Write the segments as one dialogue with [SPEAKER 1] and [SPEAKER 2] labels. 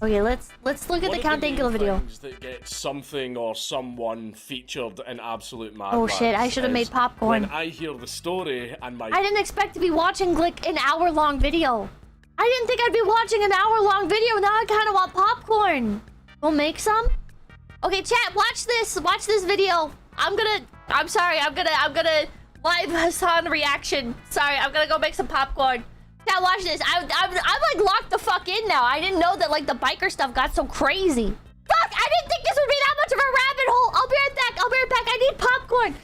[SPEAKER 1] Okay, let's look at the Count Dankula video.
[SPEAKER 2] That get something or someone featured in Absolute Mad
[SPEAKER 1] Oh shit, I should have made popcorn.
[SPEAKER 2] When I hear the story and my...
[SPEAKER 1] I didn't expect to be watching like an hour-long video. I didn't think I'd be watching an hour-long video. Now I kind of want popcorn. We'll make some. Okay, chat, watch this video. I'm gonna live Hassan reaction. Sorry, I'm gonna go make some popcorn. Now watch this. I'm like locked the fuck in now. I didn't know that like the biker stuff got so crazy. Fuck! I didn't think this would be that much of a rabbit hole. I'll be right back. I need popcorn.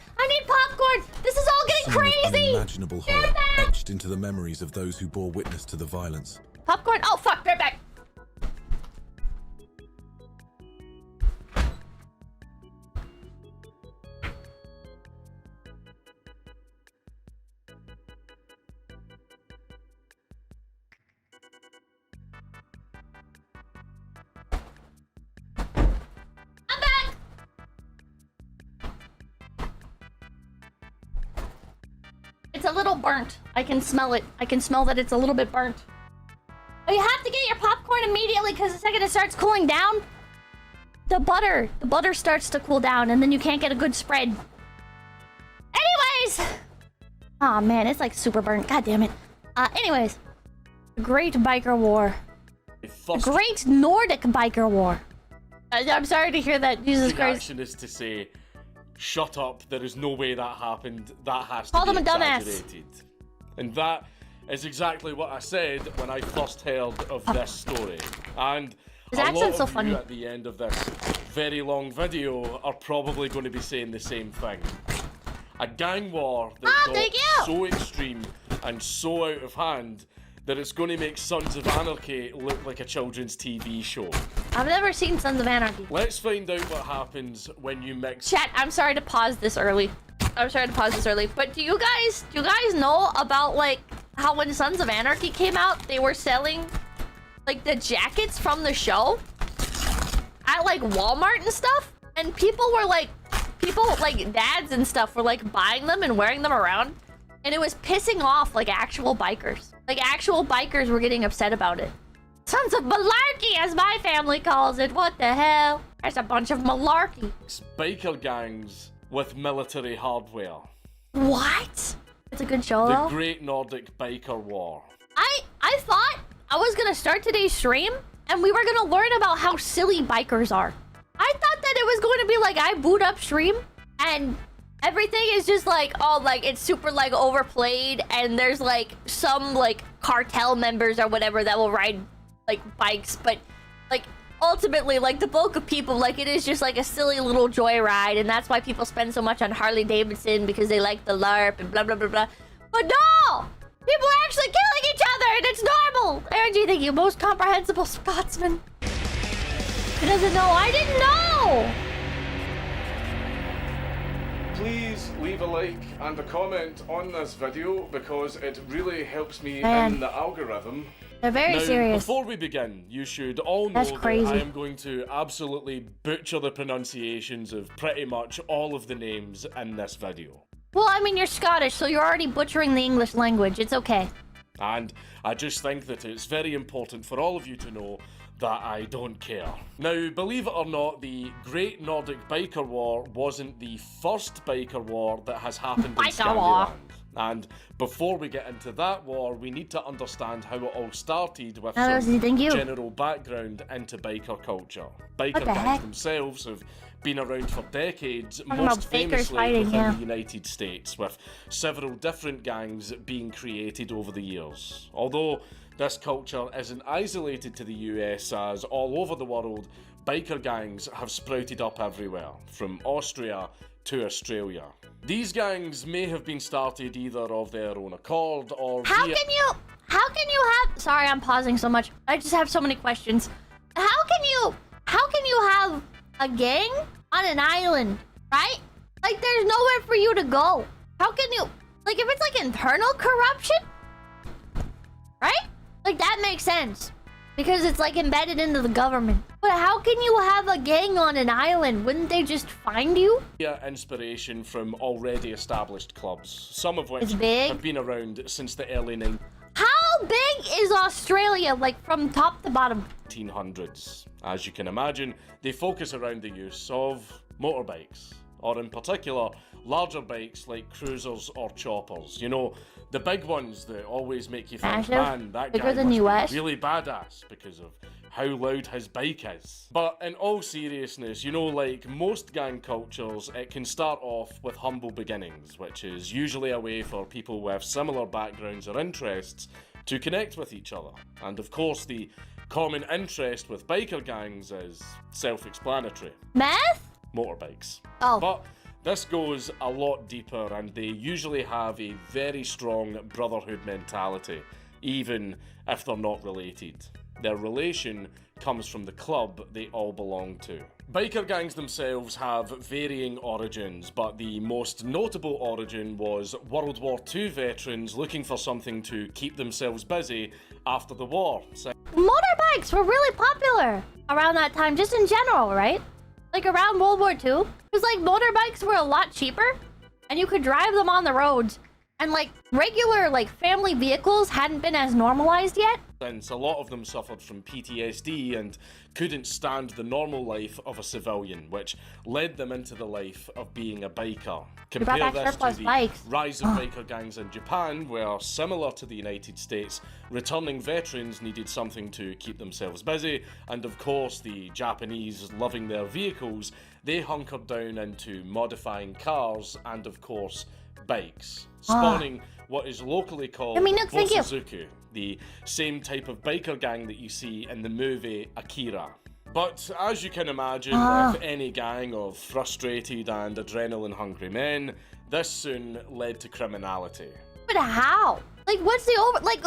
[SPEAKER 1] This is all getting crazy.
[SPEAKER 3] Unimaginable horror etched into the memories of those who bore witness to the violence.
[SPEAKER 1] Popcorn. Oh fuck! Right back. It's a little burnt. I can smell it. I can smell that it's a little bit burnt. Oh, you have to get your popcorn immediately because the second it starts cooling down, the butter starts to cool down and then you can't get a good spread. Anyways! Aw, man, it's like super burnt. God damn it. Anyways. The Great Biker War. The Great Nordic Biker War. I'm sorry to hear that. Jesus Christ.
[SPEAKER 2] The action is to say... Shut up, there is no way that happened. That has to
[SPEAKER 1] Call
[SPEAKER 2] be
[SPEAKER 1] them a dumbass.
[SPEAKER 2] exaggerated. And that is exactly what I said when I first heard of this story. And
[SPEAKER 1] His
[SPEAKER 2] a
[SPEAKER 1] accent's
[SPEAKER 2] lot
[SPEAKER 1] so
[SPEAKER 2] of you
[SPEAKER 1] funny.
[SPEAKER 2] at the end of this very long video are probably going to be saying the same thing. A gang war that got so extreme and so out of hand that it's going to make Sons of Anarchy look like a children's TV show.
[SPEAKER 1] I've never seen Sons of Anarchy.
[SPEAKER 2] Let's find out what happens when you mix...
[SPEAKER 1] Chat, I'm sorry to pause this early. But do you guys know about like how when Sons of Anarchy came out, they were selling like the jackets from the show at like Walmart and stuff? And people like dads and stuff were like buying them and wearing them around. And it was pissing off like actual bikers. Like actual bikers were getting upset about it. Sons of malarkey, as my family calls it. What the hell? There's a bunch of malarkey.
[SPEAKER 2] Biker gangs with military hardware.
[SPEAKER 1] What? It's a good show,
[SPEAKER 2] The
[SPEAKER 1] though.
[SPEAKER 2] Great Nordic Biker War.
[SPEAKER 1] I thought I was gonna start today's stream and we were gonna learn about how silly bikers are. I thought that it was going to be like I boot up stream and everything is just like, oh, like it's super like overplayed and there's like some like cartel members or whatever that will ride like bikes, but like ultimately like the bulk of people, like it is just like a silly little joyride, and that's why people spend so much on Harley Davidson because they like the LARP and blah blah blah blah. But no! People are actually killing each other and it's normal! Energy, thank you, most comprehensible Scotsman. He doesn't know. I didn't know!
[SPEAKER 2] Please leave a like and a comment on this video because it really helps me
[SPEAKER 1] Man.
[SPEAKER 2] in the algorithm.
[SPEAKER 1] They're very
[SPEAKER 2] Now,
[SPEAKER 1] serious.
[SPEAKER 2] before we begin, you should all know
[SPEAKER 1] That's
[SPEAKER 2] that
[SPEAKER 1] crazy.
[SPEAKER 2] I am going to absolutely butcher the pronunciations of pretty much all of the names in this video.
[SPEAKER 1] Well, I mean, you're Scottish, so you're already butchering the English language. It's okay.
[SPEAKER 2] And I just think that it's very important for all of you to know that I don't care. Now, believe it or not, the Great Nordic Biker War wasn't the first biker war that has happened in Scandinavian. And before we get into that war, we need to understand how it all started with some general background into biker culture. Biker gangs themselves have been around for decades, most famously within the United States, with several different gangs being created over the years. Although this culture isn't isolated to the US, as all over the world, biker gangs have sprouted up everywhere, from Austria to Australia. These gangs may have been started either of their own accord or
[SPEAKER 1] How can you have... Sorry, I'm pausing so much. I just have so many questions. How can you have a gang on an island, right? Like, there's nowhere for you to go. How can you... Like, if it's like internal corruption, right? Like, that makes sense. Because it's like embedded into the government. But how can you have a gang on an island? Wouldn't they just find you?
[SPEAKER 2] Yeah, inspiration from already established clubs, some of which have been around since the early 90s.
[SPEAKER 1] How How big is Australia, like from top to bottom?
[SPEAKER 2] 1800s. As you can imagine, they focus around the use of motorbikes, or in particular, larger bikes like cruisers or choppers. You know, the big ones that always make you think, man, that
[SPEAKER 1] bigger
[SPEAKER 2] guy
[SPEAKER 1] than
[SPEAKER 2] must
[SPEAKER 1] US.
[SPEAKER 2] be really badass because of how loud his bike is. But in all seriousness, you know, like most gang cultures, it can start off with humble beginnings, which is usually a way for people with similar backgrounds or interests to connect with each other. And of course, the common interest with biker gangs is self-explanatory.
[SPEAKER 1] Meth?
[SPEAKER 2] Motorbikes.
[SPEAKER 1] Oh.
[SPEAKER 2] But this goes a lot deeper, and they usually have a very strong brotherhood mentality, even if they're not related. Their relation comes from the club they all belong to. Biker gangs themselves have varying origins, but the most notable origin was World War II veterans looking for something to keep themselves busy after the war.
[SPEAKER 1] Motorbikes were really popular around that time, just in general, right? Like around World War II. Because like motorbikes were a lot cheaper and you could drive them on the roads. And like regular like family vehicles hadn't been as normalized yet.
[SPEAKER 2] Since a lot of them suffered from PTSD and couldn't stand the normal life of a civilian, which led them into the life of being a biker. Compare
[SPEAKER 1] back
[SPEAKER 2] this to
[SPEAKER 1] surplus
[SPEAKER 2] the
[SPEAKER 1] bikes.
[SPEAKER 2] rise of biker gangs in Japan, where, similar to the United States, returning veterans needed something to keep themselves busy, and of course the Japanese, loving their vehicles, they hunkered down into modifying cars and of course bikes, spawning what is locally called Bosuzuku, the same type of biker gang that you see in the movie Akira. But as you can imagine, with any gang of frustrated and adrenaline-hungry men, this soon led to criminality.
[SPEAKER 1] But how? Like, what's the over? Like,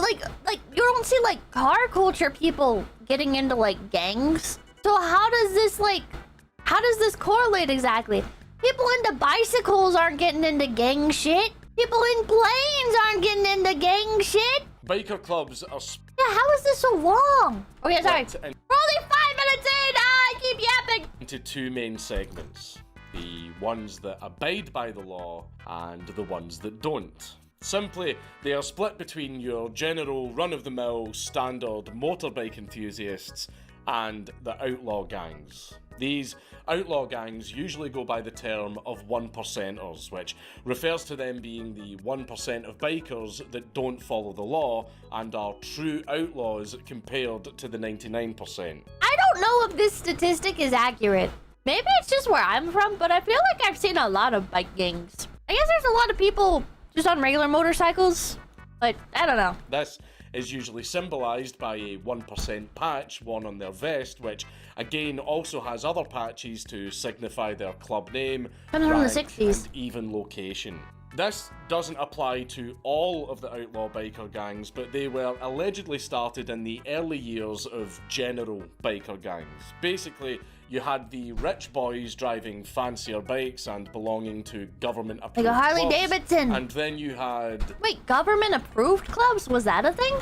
[SPEAKER 1] you don't see like car culture people getting into like gangs. So how does this correlate exactly? People into bicycles aren't getting into gang shit. People in planes aren't getting into gang shit.
[SPEAKER 2] Biker clubs are
[SPEAKER 1] Yeah, how is this so long? Okay, sorry.
[SPEAKER 2] split
[SPEAKER 1] We're only 5 minutes in. I keep yapping.
[SPEAKER 2] into two main segments. The ones that abide by the law and the ones that don't. Simply, they are split between your general run-of-the-mill standard motorbike enthusiasts and the outlaw gangs. These outlaw gangs usually go by the term of 1%ers, which refers to them being the 1% of bikers that don't follow the law and are true outlaws compared to the 99%.
[SPEAKER 1] I don't know if this statistic is accurate. Maybe it's just where I'm from, but I feel like I've seen a lot of bike gangs. I guess there's a lot of people just on regular motorcycles, but I don't know.
[SPEAKER 2] This is usually symbolised by a 1% patch worn on their vest, which again also has other patches to signify their club name,
[SPEAKER 1] Comes from the
[SPEAKER 2] rank,
[SPEAKER 1] 60s.
[SPEAKER 2] and even location. This doesn't apply to all of the outlaw biker gangs, but they were allegedly started in the early years of general biker gangs. Basically, you had the rich boys driving fancier bikes and belonging to government-approved
[SPEAKER 1] Like a Harley
[SPEAKER 2] clubs,
[SPEAKER 1] Davidson.
[SPEAKER 2] and then you had
[SPEAKER 1] Wait, government-approved clubs? Was that a thing?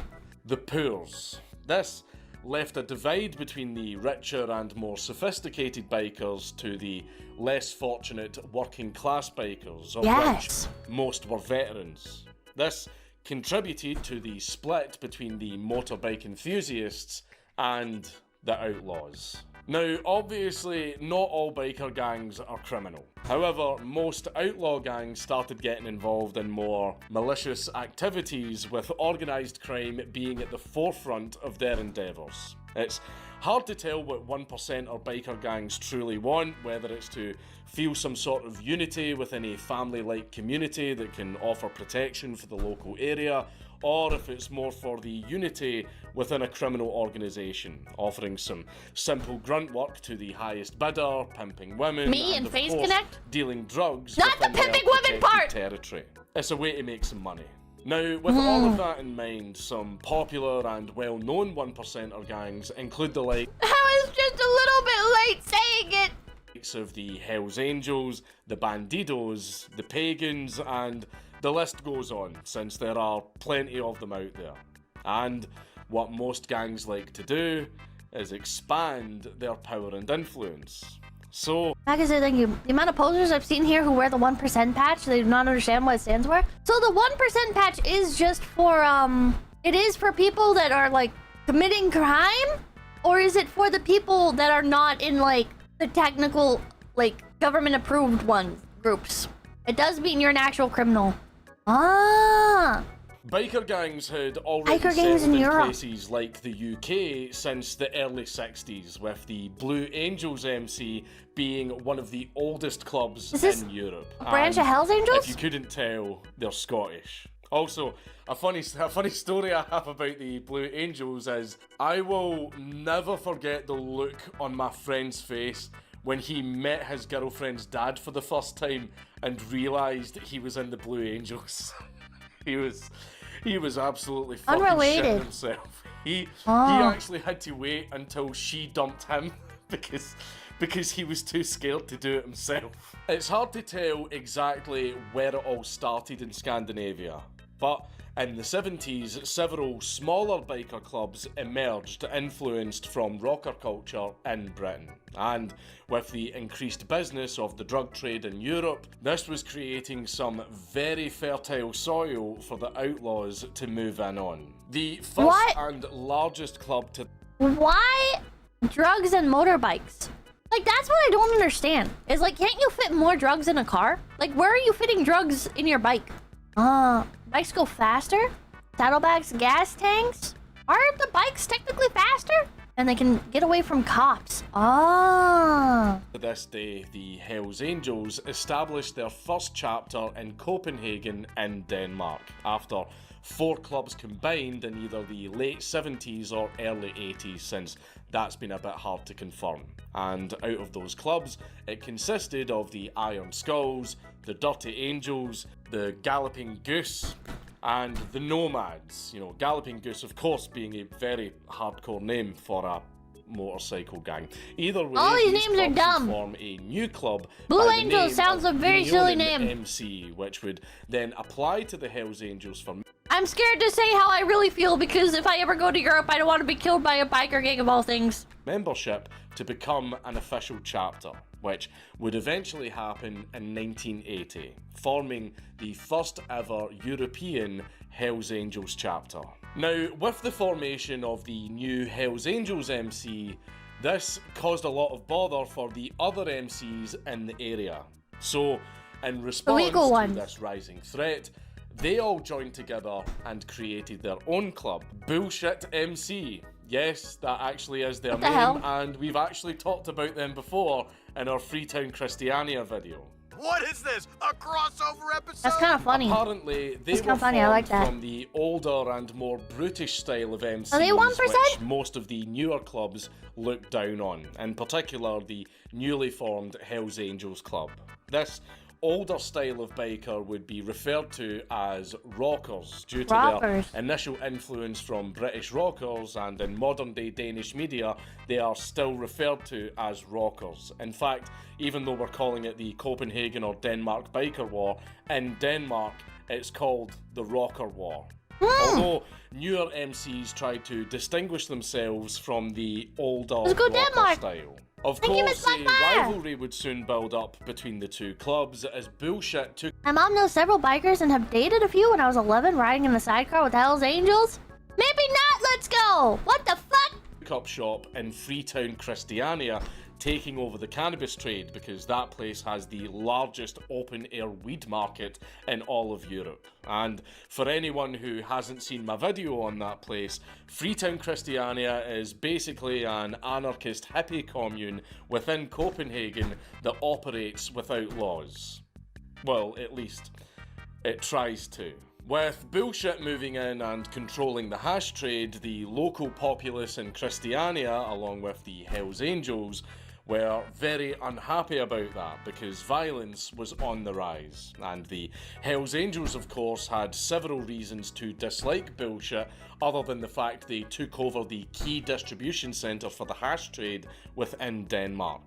[SPEAKER 2] the poors. This left a divide between the richer and more sophisticated bikers to the less fortunate working class bikers, of
[SPEAKER 1] Yes.
[SPEAKER 2] which most were veterans. This contributed to the split between the motorbike enthusiasts and the outlaws. Now, obviously, not all biker gangs are criminal. However, most outlaw gangs started getting involved in more malicious activities, with organised crime being at the forefront of their endeavours. It's hard to tell what 1% or biker gangs truly want, whether it's to feel some sort of unity within a family-like community that can offer protection for the local area, or if it's more for the unity within a criminal organisation, offering some simple grunt work to the highest bidder, pimping women,
[SPEAKER 1] Me
[SPEAKER 2] and
[SPEAKER 1] and
[SPEAKER 2] of
[SPEAKER 1] Face
[SPEAKER 2] course,
[SPEAKER 1] Connect?
[SPEAKER 2] dealing drugs
[SPEAKER 1] Not the
[SPEAKER 2] within their
[SPEAKER 1] pimping women
[SPEAKER 2] protected
[SPEAKER 1] part!
[SPEAKER 2] territory. It's a way to make some money. Now, with all of that in mind, some popular and well-known 1%er gangs include the likes
[SPEAKER 1] I was just a little bit late saying it.
[SPEAKER 2] of the Hells Angels, the Bandidos, the Pagans, and the list goes on, since there are plenty of them out there. And what most gangs like to do is expand their power and influence. So,
[SPEAKER 1] Like I said, thank you. The amount of posers I've seen here who wear the 1% patch, they do not understand what it stands for. So the 1% patch is just for, it is for people that are like committing crime, or is it for the people that are not in like the technical, like government approved groups? It does mean you're an actual criminal. Ah.
[SPEAKER 2] Biker gangs had already
[SPEAKER 1] Biker gangs
[SPEAKER 2] settled
[SPEAKER 1] in
[SPEAKER 2] in
[SPEAKER 1] Europe.
[SPEAKER 2] places like the UK since the early 60s, with the Blue Angels MC being one of the oldest clubs in Europe.
[SPEAKER 1] A branch
[SPEAKER 2] And
[SPEAKER 1] of Hells Angels?
[SPEAKER 2] if you couldn't tell, they're Scottish. Also, a funny story I have about the Blue Angels is I will never forget the look on my friend's face when he met his girlfriend's dad for the first time and realised he was in the Blue Angels. He was absolutely fucking
[SPEAKER 1] Unrelated.
[SPEAKER 2] shitting himself. He actually had to wait until she dumped him because he was too scared to do it himself. It's hard to tell exactly where it all started in Scandinavia, but in the 70s, several smaller biker clubs emerged, influenced from rocker culture in Britain. And with the increased business of the drug trade in Europe, this was creating some very fertile soil for the outlaws to move in on. The first and largest club to...
[SPEAKER 1] Why drugs and motorbikes? Like, that's what I don't understand. Is like, can't you fit more drugs in a car? Like, where are you fitting drugs in your bike? Bikes go faster? Saddlebags, gas tanks? Aren't the bikes technically faster? And they can get away from cops.
[SPEAKER 2] To this day, the Hells Angels established their first chapter in Copenhagen in Denmark, after 4 clubs combined in either the late 70s or early 80s, since that's been a bit hard to confirm. And out of those clubs, it consisted of the Iron Skulls, the Dirty Angels, the Galloping Goose, and the Nomads. You know, Galloping Goose, of course, being a very hardcore name for a motorcycle gang. Either way,
[SPEAKER 1] all these names are
[SPEAKER 2] clubs
[SPEAKER 1] dumb.
[SPEAKER 2] would form a new club.
[SPEAKER 1] Blue
[SPEAKER 2] by the
[SPEAKER 1] Angels
[SPEAKER 2] name
[SPEAKER 1] sounds
[SPEAKER 2] of
[SPEAKER 1] a very silly
[SPEAKER 2] Unionen
[SPEAKER 1] name.
[SPEAKER 2] MC, which would then apply to the Hells Angels for
[SPEAKER 1] I'm scared to say how I really feel, because if I ever go to Europe, I don't want to be killed by a biker gang of all things.
[SPEAKER 2] membership to become an official chapter, which would eventually happen in 1980, forming the first ever European Hells Angels chapter. Now, with the formation of the new Hells Angels MC, this caused a lot of bother for the other MCs in the area. So, in response to this rising threat, they all joined together and created their own club, Bullshit MC. Yes, that actually is their name, and we've actually talked about them before in our Freetown Christiania video.
[SPEAKER 4] What is this? A crossover episode?
[SPEAKER 1] That's kind of funny.
[SPEAKER 2] Apparently, they were
[SPEAKER 1] funny.
[SPEAKER 2] formed
[SPEAKER 1] I like that.
[SPEAKER 2] from the older and more brutish style of MCs,
[SPEAKER 1] Are they 1%?
[SPEAKER 2] which most of the newer clubs look down on, in particular the newly formed Hells Angels Club. This older style of biker would be referred to as rockers due to their initial influence from British rockers, and in modern day Danish media they are still referred to as rockers. In fact, even though we're calling it the Copenhagen or Denmark Biker War, in Denmark it's called the Rocker War. Although newer MCs tried to distinguish themselves from the older rocker style. Of course, a rivalry would soon build up between the two clubs as Bullshit took...
[SPEAKER 1] My mom knows several bikers and have dated a few when I was 11, riding in the sidecar with Hells Angels. Maybe not, let's go! What the fuck?
[SPEAKER 2] ...up shop in Freetown Christiania, taking over the cannabis trade because that place has the largest open-air weed market in all of Europe. And for anyone who hasn't seen my video on that place, Freetown Christiania is basically an anarchist hippie commune within Copenhagen that operates without laws. Well, at least it tries to. With Bullshit moving in and controlling the hash trade, the local populace in Christiania, along with the Hells Angels, were very unhappy about that because violence was on the rise. And the Hells Angels, of course, had several reasons to dislike Bullshit, other than the fact they took over the key distribution centre for the hash trade within Denmark.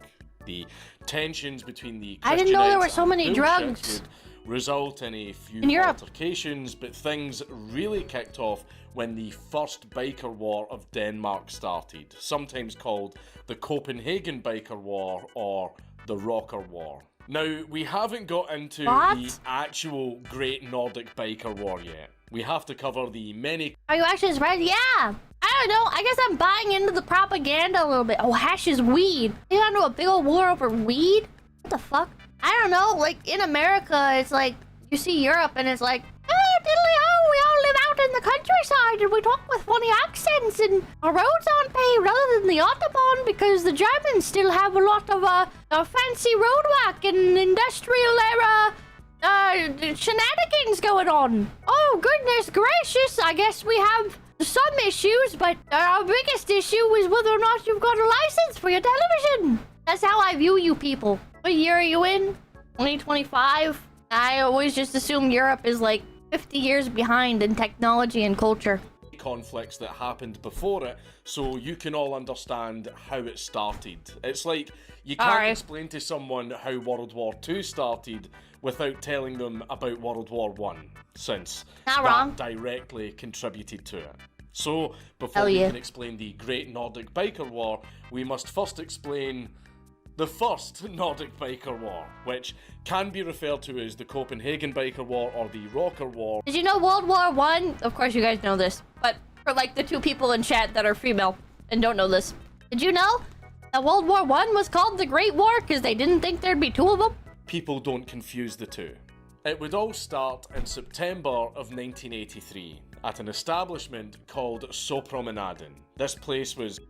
[SPEAKER 2] The tensions between the Christianites
[SPEAKER 1] I didn't know there were so many
[SPEAKER 2] and
[SPEAKER 1] drugs.
[SPEAKER 2] Bullshit would result in a few altercations, but things really kicked off when the first biker war of Denmark started, sometimes called the Copenhagen Biker War or the Rocker War. Now, we haven't got into the actual Great Nordic Biker War yet. We have to cover the many
[SPEAKER 1] Are you actually surprised? Yeah. I don't know. I guess I'm buying into the propaganda a little bit. Oh, hash is weed. You got into a big old war over weed? What the fuck? I don't know. Like, in America, it's like, you see Europe and it's like, oh, diddly-o, we all live out in the countryside and we talk with funny accents and our roads aren't paved rather than the Autobahn because the Germans still have a lot of fancy roadwork and industrial era shenanigans going on. Oh, goodness gracious. I guess we have some issues, but our biggest issue is whether or not you've got a license for your television. That's how I view you people. What year are you in? 2025? I always just assume Europe is like 50 years behind in technology and culture.
[SPEAKER 2] conflicts that happened before it, so you can all understand how it started. It's like, you can't explain to someone how World War II started without telling them about World War I, since that directly contributed to it. So, before we can explain the Great Nordic Biker War, we must first explain the First Nordic Biker War, which can be referred to as the Copenhagen Biker War or the Rocker War.
[SPEAKER 1] Did you know World War I? Of course you guys know this, but for like the two people in chat that are female and don't know this, did you know that World War I was called the Great War because they didn't think there'd be two of them?
[SPEAKER 2] People don't confuse the two. It would all start in September of 1983 at an establishment called Sopromenaden. This place was...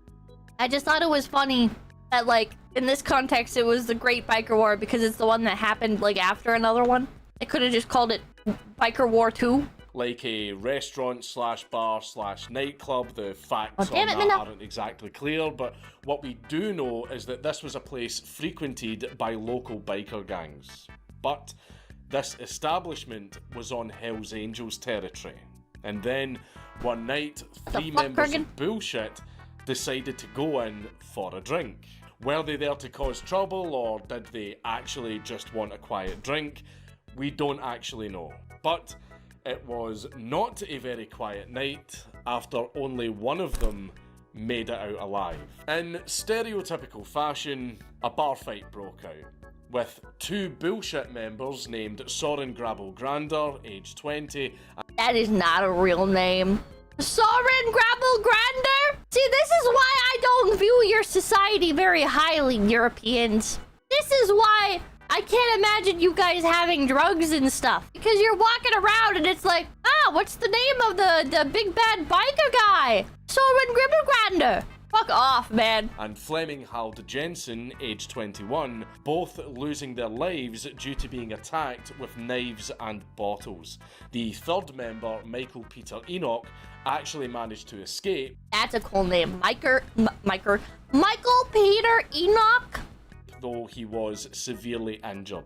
[SPEAKER 1] I just thought it was funny that, like, in this context, it was the Great Biker War because it's the one that happened, like, after another one. They could have just called it Biker War 2.
[SPEAKER 2] Like a restaurant slash bar slash nightclub. The facts on that aren't exactly clear, but what we do know is that this was a place frequented by local biker gangs. But this establishment was on Hell's Angels territory. And then, one night, three members of Bullshit decided to go in for a drink. Were they there to cause trouble, or did they actually just want a quiet drink? We don't actually know. But it was not a very quiet night after only one of them made it out alive. In stereotypical fashion, a bar fight broke out, with two Bullshit members named Soren Grabble Grander, aged 20.
[SPEAKER 1] That is not a real name. Soren Grabble Grander? See, this is why I don't view your society very highly, Europeans. This is why I can't imagine you guys having drugs and stuff. Because you're walking around and it's like, what's the name of the big bad biker guy? Soren Grabble Grander. Fuck off, man.
[SPEAKER 2] And Flemming Halde Jensen, aged 21, both losing their lives due to being attacked with knives and bottles. The third member, Michael Peter Enoch, actually managed to escape.
[SPEAKER 1] That's a cool name. Michael Peter Enoch?
[SPEAKER 2] Though he was severely injured.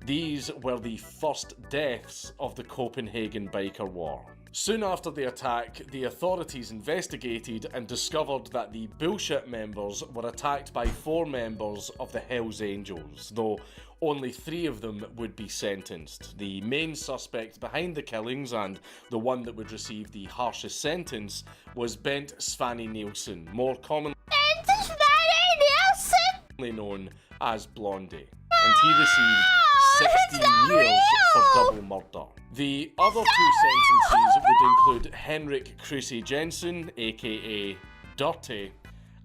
[SPEAKER 2] These were the first deaths of the Copenhagen Biker War. Soon after the attack, the authorities investigated and discovered that the Bullshit members were attacked by 4 members of the Hells Angels, though only 3 of them would be sentenced. The main suspect behind the killings, and the one that would receive the harshest sentence, was Bent Svanny Nielsen, more commonly known as Blondie, and he received 16 years for double murder. The other 2 sentences would include Henrik Kruse Jensen, aka Dirty,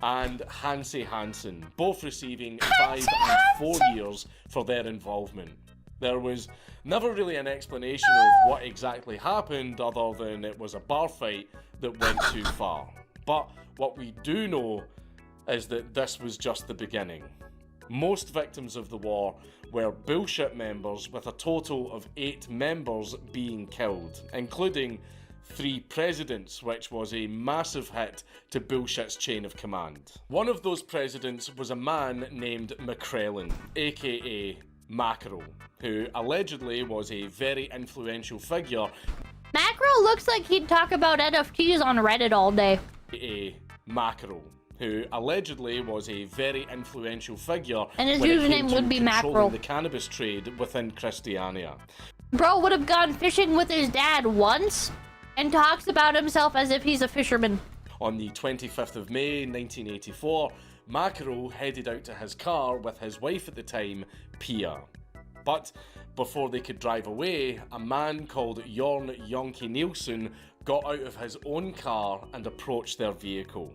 [SPEAKER 2] and Hansi Hansen, both receiving 5 and 4 years for their involvement. There was never really an explanation of what exactly happened other than it was a bar fight that went too far. But what we do know is that this was just the beginning. Most victims of the war were Bullshit members, with a total of 8 members being killed, including 3 presidents, which was a massive hit to Bullshit's chain of command. One of those presidents was a man named McCrellan, aka Mackerel, who allegedly was a very influential figure.
[SPEAKER 1] Mackerel looks like he'd talk about NFTs on Reddit all day.
[SPEAKER 2] Mackerel, who allegedly was a very influential figure,
[SPEAKER 1] and his username would be Mackerel.
[SPEAKER 2] The cannabis trade within Christiania.
[SPEAKER 1] Bro would have gone fishing with his dad once and talks about himself as if he's a fisherman.
[SPEAKER 2] On the 25th of May 1984, Mackerel headed out to his car with his wife at the time, Pia. But before they could drive away, a man called Jorn Yonke Nielsen got out of his own car and approached their vehicle.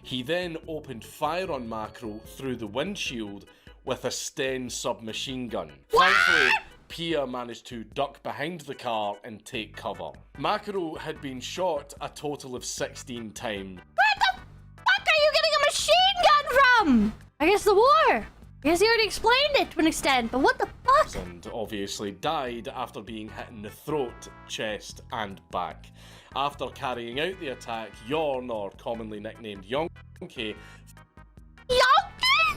[SPEAKER 2] He then opened fire on Macro through the windshield with a Sten submachine gun. Thankfully, Pia managed to duck behind the car and take cover. Macro had been shot a total of 16 times.
[SPEAKER 1] Where the fuck are you getting a machine gun from? I guess the war. I guess he already explained it to an extent, but what the fuck?
[SPEAKER 2] And obviously died after being hit in the throat, chest, and back. After carrying out the attack, Jorn, or commonly nicknamed Yonke,
[SPEAKER 1] Yonke? Yonke?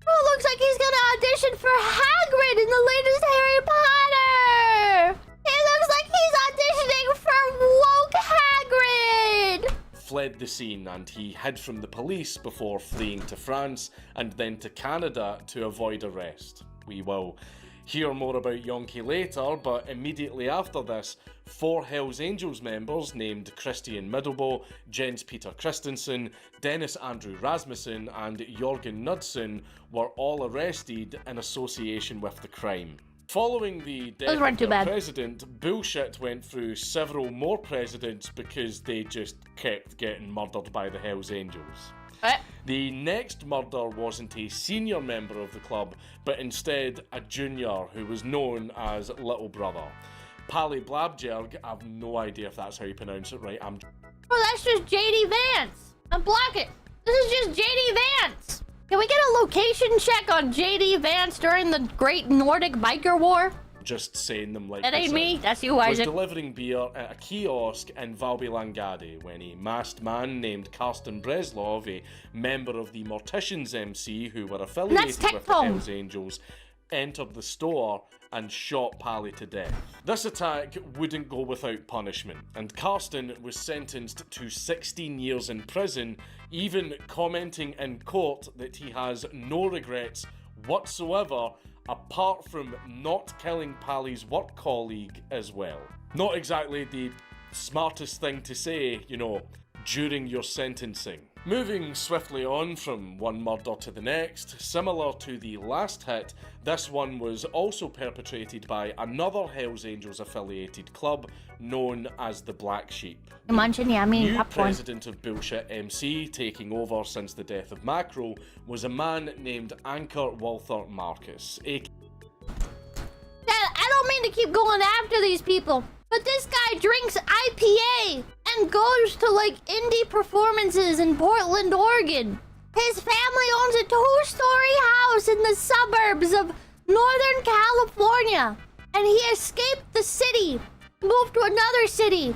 [SPEAKER 1] Oh, looks like he's gonna audition for Hagrid in the latest Harry Potter! It looks like he's auditioning for woke Hagrid!
[SPEAKER 2] fled the scene and he hid from the police before fleeing to France and then to Canada to avoid arrest. We will hear more about Yonke later, but immediately after this, 4 Hells Angels members named Christian Middelbo, Jens Peter Christensen, Dennis Andrew Rasmussen and Jorgen Knudsen were all arrested in association with the crime. Following the death of their president, bullshit went through several more presidents because they just kept getting murdered by the Hells Angels. The next murder wasn't a senior member of the club, but instead a junior who was known as Little Brother. Pally Blabjerg, I have no idea if that's how you pronounce it right.
[SPEAKER 1] Oh, that's just JD Vance. Unblock it. This is just JD Vance. Can we get a location check on JD Vance during the Great Nordic Biker War?
[SPEAKER 2] Just saying them like
[SPEAKER 1] that ain't me, that's you,
[SPEAKER 2] was
[SPEAKER 1] Isaac.
[SPEAKER 2] Delivering beer at a kiosk in Valby when a masked man named Karsten Breslov, a member of the Morticians MC who were affiliated with the Hells Angels, entered the store and shot Pally to death. This attack wouldn't go without punishment, and Karsten was sentenced to 16 years in prison, even commenting in court that he has no regrets whatsoever apart from not killing Pally's work colleague as well. Not exactly the smartest thing to say, you know, during your sentencing. Moving swiftly on from one murder to the next, similar to the last hit, this one was also perpetrated by another Hells Angels affiliated club known as the Black Sheep. New president of Bullshit MC, taking over since the death of Macro, was a man named Anker Walther Marcus.
[SPEAKER 1] I don't mean to keep going after these people, but this guy drinks IPA and goes to like indie performances in Portland, Oregon. His family owns a 2-story house in the suburbs of Northern California, and he escaped the city, moved to another city,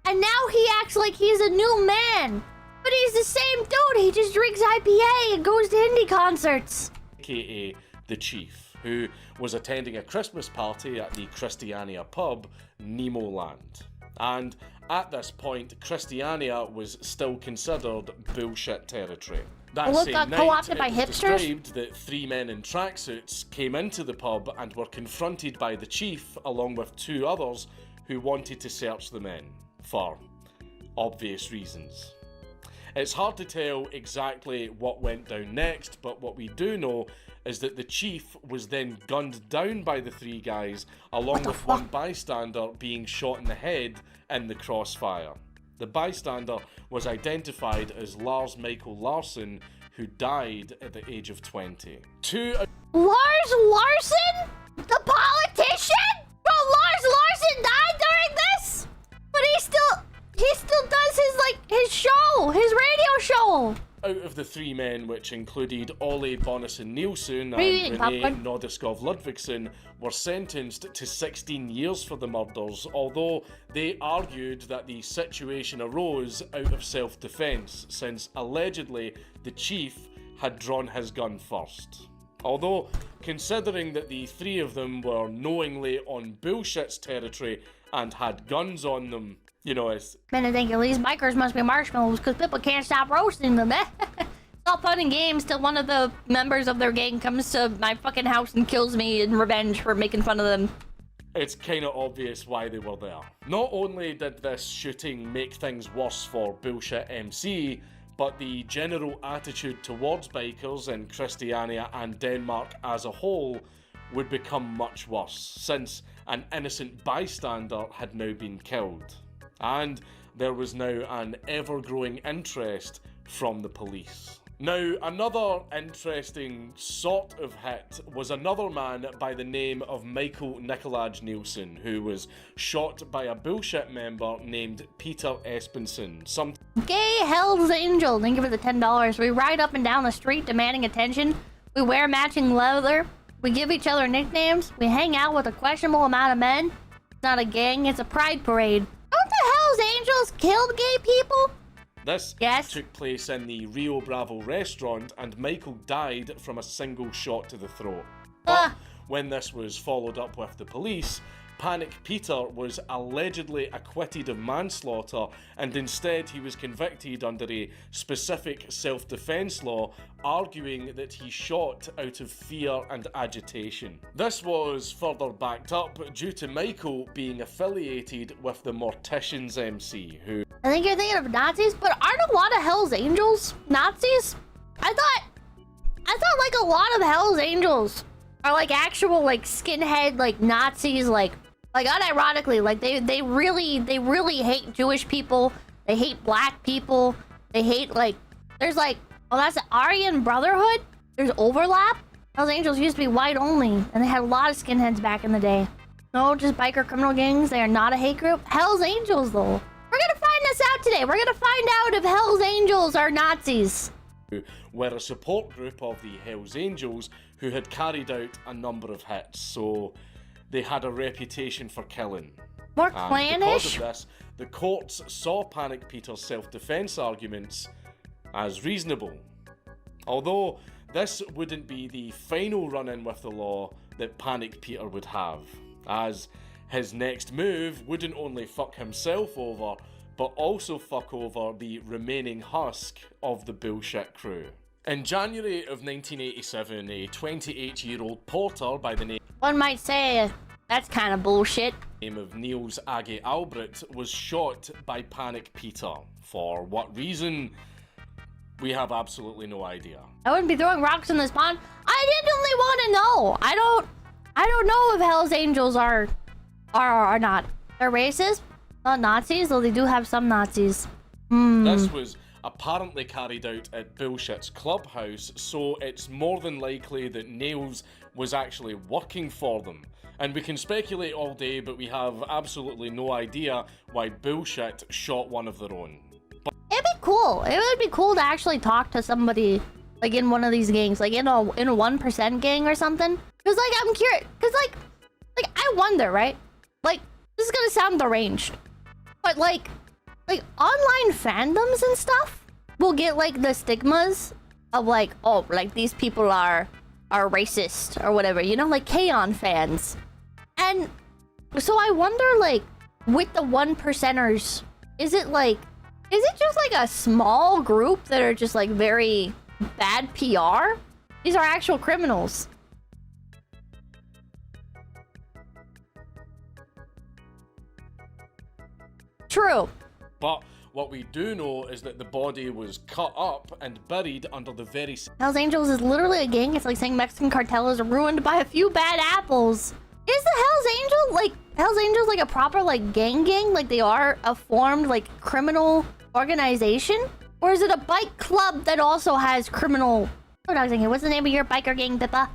[SPEAKER 1] and now he acts like he's a new man. But he's the same dude, he just drinks IPA and goes to indie concerts.
[SPEAKER 2] AKA the Chief, who was attending a Christmas party at the Christiania pub, Nemo Land. And at this point, Christiania was still considered bullshit territory. That same night, it was described that 3 men in tracksuits came into the pub and were confronted by the chief along with 2 others who wanted to search the men, for obvious reasons. It's hard to tell exactly what went down next, but what we do know is that the chief was then gunned down by the 3 guys, along with one bystander being shot in the head in the crossfire. The bystander was identified as Lars Michael Larsson, who died at the age of 20.
[SPEAKER 1] Lars Larson? The politician? Bro, Lars Larson died during this? But he still does his radio show.
[SPEAKER 2] Out of the 3 men, which included Ole Bonnesen Nielsen and Renee Nodiskov Ludvigsen, were sentenced to 16 years for the murders, although they argued that the situation arose out of self-defense, since allegedly the chief had drawn his gun first. Although, considering that the 3 of them were knowingly on bullshit's territory and had guns on them, you know, it's...
[SPEAKER 1] Man, I think at least bikers must be marshmallows because Pippa can't stop roasting them. It's all fun and games till one of the members of their gang comes to my fucking house and kills me in revenge for making fun of them.
[SPEAKER 2] It's kinda obvious why they were there. Not only did this shooting make things worse for Bullshit MC, but the general attitude towards bikers in Christiania and Denmark as a whole would become much worse, since an innocent bystander had now been killed. And there was now an ever-growing interest from the police. Now, another interesting sort of hit was another man by the name of Michael Nicolaj Nielsen, who was shot by a bullshit member named Peter Espenson.
[SPEAKER 1] Gay Hell's Angel, thank you for the $10. We ride up and down the street demanding attention. We wear matching leather. We give each other nicknames. We hang out with a questionable amount of men. It's not a gang, it's a pride parade. Don't the Hell's Angels kill gay people?
[SPEAKER 2] This took place in the Rio Bravo restaurant, and Michael died from a single shot to the throat. But when this was followed up with the police, Panic Peter was allegedly acquitted of manslaughter, and instead he was convicted under a specific self-defense law, arguing that he shot out of fear and agitation. This was further backed up due to Michael being affiliated with the Morticians MC, who...
[SPEAKER 1] I think you're thinking of Nazis, but aren't a lot of Hell's Angels Nazis? I thought like a lot of Hell's Angels are like actual like skinhead like Nazis, like unironically, like they really hate Jewish people. They hate black people. They hate like there's like, oh, that's the Aryan Brotherhood. There's overlap. Hell's Angels used to be white only, and they had a lot of skinheads back in the day. No, just biker criminal gangs. They are not a hate group. Hell's Angels though. We're gonna find this out today. We're gonna find out if Hell's Angels are Nazis.
[SPEAKER 2] Were a support group of the Hells Angels who had carried out a number of hits, so they had a reputation for killing.
[SPEAKER 1] More
[SPEAKER 2] Because
[SPEAKER 1] clannish?
[SPEAKER 2] of this, the courts saw Panic Peter's self-defense arguments as reasonable. Although this wouldn't be the final run-in with the law that Panic Peter would have, as his next move wouldn't only fuck himself over, but also fuck over the remaining husk of the bullshit crew. In January of 1987, a 28-year-old porter by the name
[SPEAKER 1] One might say that's kind of bullshit.
[SPEAKER 2] of Niels Age Albrecht was shot by Panic Peter. For what reason? We have absolutely no idea.
[SPEAKER 1] I wouldn't be throwing rocks in this pond. I genuinely want to know. I don't know if Hell's Angels are not. They're racist, not Nazis, though they do have some Nazis.
[SPEAKER 2] This was apparently carried out at Bullshit's clubhouse, so it's more than likely that Nails was actually working for them. And we can speculate all day, but we have absolutely no idea why Bullshit shot one of their own.
[SPEAKER 1] It'd be cool. It would be cool to actually talk to somebody like in one of these gangs, like in a 1% gang or something. Cause like I'm curious. Cause like I wonder, right? Like this is gonna sound deranged, but like online fandoms and stuff will get like the stigmas of like, oh, like these people are racist or whatever, you know, like K-On fans. And so I wonder, like, with the 1%ers, is it just like a small group that are just like very bad PR? These are actual criminals. True.
[SPEAKER 2] But what we do know is that the body was cut up and buried under the very
[SPEAKER 1] Hells Angels is literally a gang. It's like saying Mexican cartel is ruined by a few bad apples. Is the Hells Angels like a proper like gang? Like they are a formed like criminal organization? Or is it a bike club that also has criminal... What's the name of your biker gang, Pippa?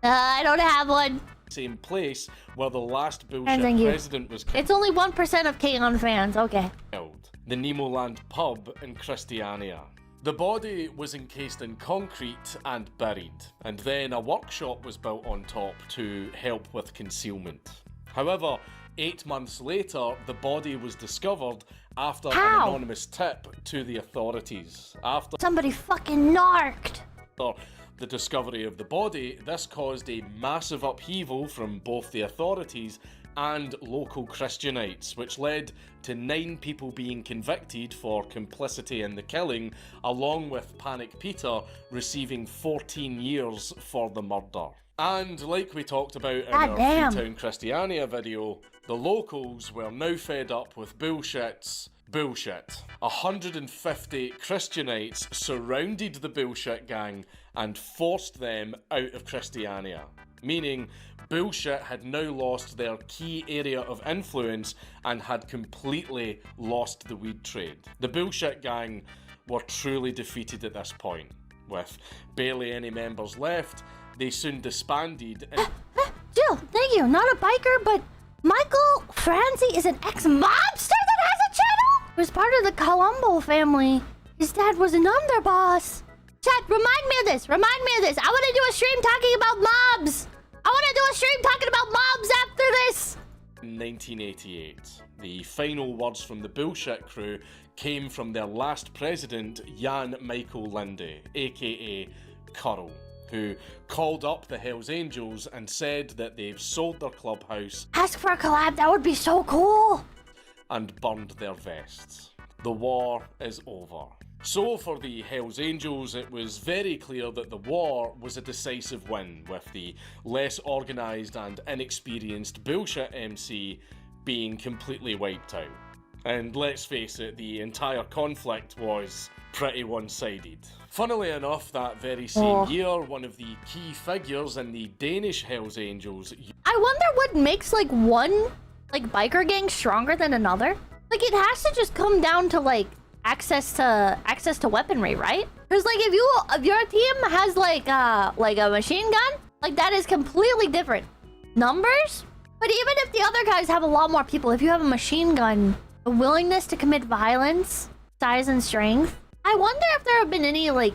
[SPEAKER 1] I don't have one.
[SPEAKER 2] same place where the last bullshit president was killed.
[SPEAKER 1] It's only 1% of K-On fans, okay.
[SPEAKER 2] The Nemoland pub in Christiania. The body was encased in concrete and buried, and then a workshop was built on top to help with concealment. However, 8 months later, the body was discovered after an anonymous tip to the authorities. After
[SPEAKER 1] somebody fucking narked.
[SPEAKER 2] The discovery of the body, this caused a massive upheaval from both the authorities and local Christianites, which led to 9 people being convicted for complicity in the killing, along with Panic Peter receiving 14 years for the murder. And like we talked about in our Freetown Christiania video, the locals were now fed up with Bullshit's Bullshit. 150 Christianites surrounded the Bullshit gang and forced them out of Christiania, meaning Bullshit had now lost their key area of influence and had completely lost the weed trade. The Bullshit gang were truly defeated at this point. With barely any members left, they soon disbanded and...
[SPEAKER 1] Jill, thank you. Not a biker, but Michael Franzi is an ex-mobster that has a channel? He was part of the Colombo family. His dad was an underboss. Chat, remind me of this. I want to do a stream talking about mobs. I want to do a stream talking about mobs after this.
[SPEAKER 2] 1988. The final words from the Bullshit crew came from their last president, Jan Michael Linde, aka Curl, who called up the Hells Angels and said that they've sold their clubhouse.
[SPEAKER 1] Ask for a collab, that would be so cool.
[SPEAKER 2] And burned their vests. The war is over. So for the Hells Angels, it was very clear that the war was a decisive win, with the less organised and inexperienced Bullshit MC being completely wiped out. And let's face it, the entire conflict was pretty one-sided. Funnily enough, that very same year, one of the key figures in the Danish Hells Angels...
[SPEAKER 1] I wonder what makes like one biker gang stronger than another? Like it has to just come down to like access to weaponry, right? Because like if your team has like a machine gun, like that is completely different. Numbers? But even if the other guys have a lot more people, if you have a machine gun, the willingness to commit violence, size and strength. I wonder if there have been any like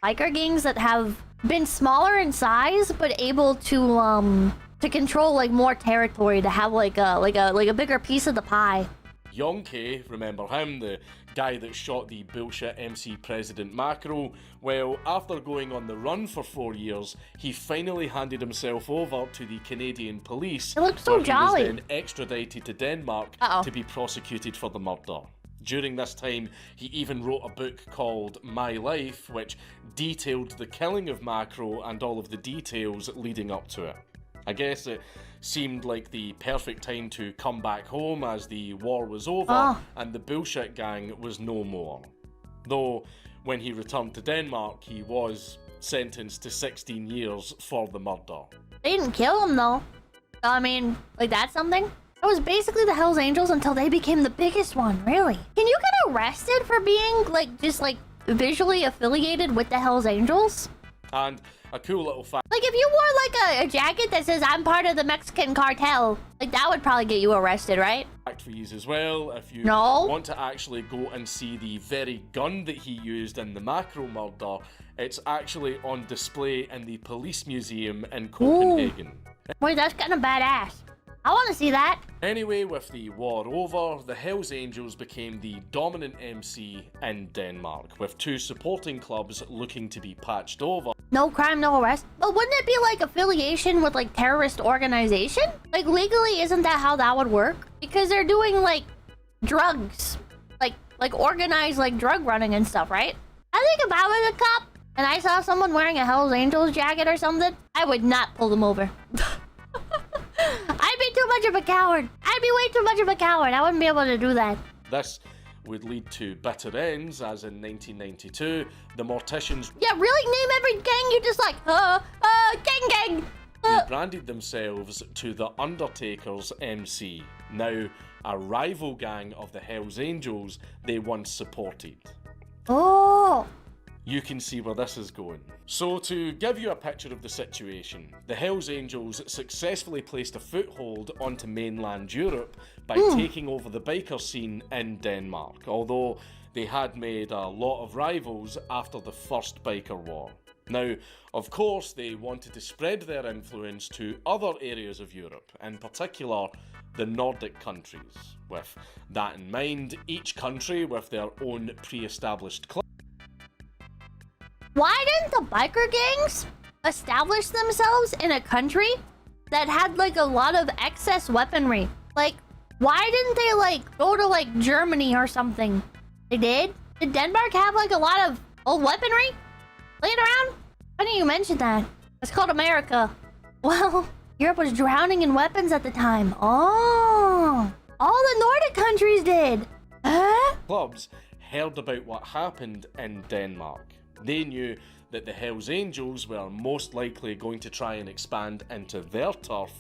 [SPEAKER 1] biker gangs that have been smaller in size but able to control like more territory, to have like a bigger piece of the pie.
[SPEAKER 2] Yonke, remember him, the guy that shot the Bullshit MC President Macro? Well, after going on the run for 4 years, he finally handed himself over to the Canadian police.
[SPEAKER 1] It looks so jolly.
[SPEAKER 2] He was then extradited to Denmark to be prosecuted for the murder. During this time, he even wrote a book called My Life, which detailed the killing of Macro and all of the details leading up to it. I guess it seemed like the perfect time to come back home as the war was over and the Bullshit gang was no more. Though, when he returned to Denmark, he was sentenced to 16 years for the murder.
[SPEAKER 1] They didn't kill him though. I mean, like that's something? That was basically the Hells Angels until they became the biggest one, really. Can you get arrested for being like just like visually affiliated with the Hells Angels?
[SPEAKER 2] And a cool little fact.
[SPEAKER 1] Like if you wore like a jacket that says I'm part of the Mexican cartel, like that would probably get you arrested, right?
[SPEAKER 2] Fact for you as well, if you want to actually go and see the very gun that he used in the Macro murder, it's actually on display in the police museum in Copenhagen.
[SPEAKER 1] Wait, that's kind of badass. I want to see that.
[SPEAKER 2] Anyway, with the war over, the Hells Angels became the dominant MC in Denmark, with 2 supporting clubs looking to be patched over.
[SPEAKER 1] No crime, no arrest. But wouldn't it be like affiliation with like terrorist organization? Like legally, isn't that how that would work? Because they're doing like drugs, like organized like drug running and stuff, right? I think if I was a cop and I saw someone wearing a Hells Angels jacket or something, I would not pull them over. I'd be too much of a coward. I'd be way too much of a coward. I wouldn't be able to do that.
[SPEAKER 2] This would lead to bitter ends, as in 1992, the Morticians...
[SPEAKER 1] Yeah, really? Name every gang you just like, gang.
[SPEAKER 2] Rebranded themselves to the Undertaker's MC, now a rival gang of the Hells Angels they once supported.
[SPEAKER 1] Oh!
[SPEAKER 2] You can see where this is going. So to give you a picture of the situation, the Hells Angels successfully placed a foothold onto mainland Europe by taking over the biker scene in Denmark, although they had made a lot of rivals after the first biker war. Now, of course, they wanted to spread their influence to other areas of Europe, in particular the Nordic countries. With that in mind, each country with their own pre-established club.
[SPEAKER 1] Why didn't the biker gangs establish themselves in a country that had like a lot of excess weaponry? Like, why didn't they like go to like Germany or something? They did? Did Denmark have like a lot of old weaponry laying around? Funny you mentioned that. It's called America. Well, Europe was drowning in weapons at the time. Oh, all the Nordic countries did.
[SPEAKER 2] clubs heard about what happened in Denmark. They knew that the Hells Angels were most likely going to try and expand into their turf,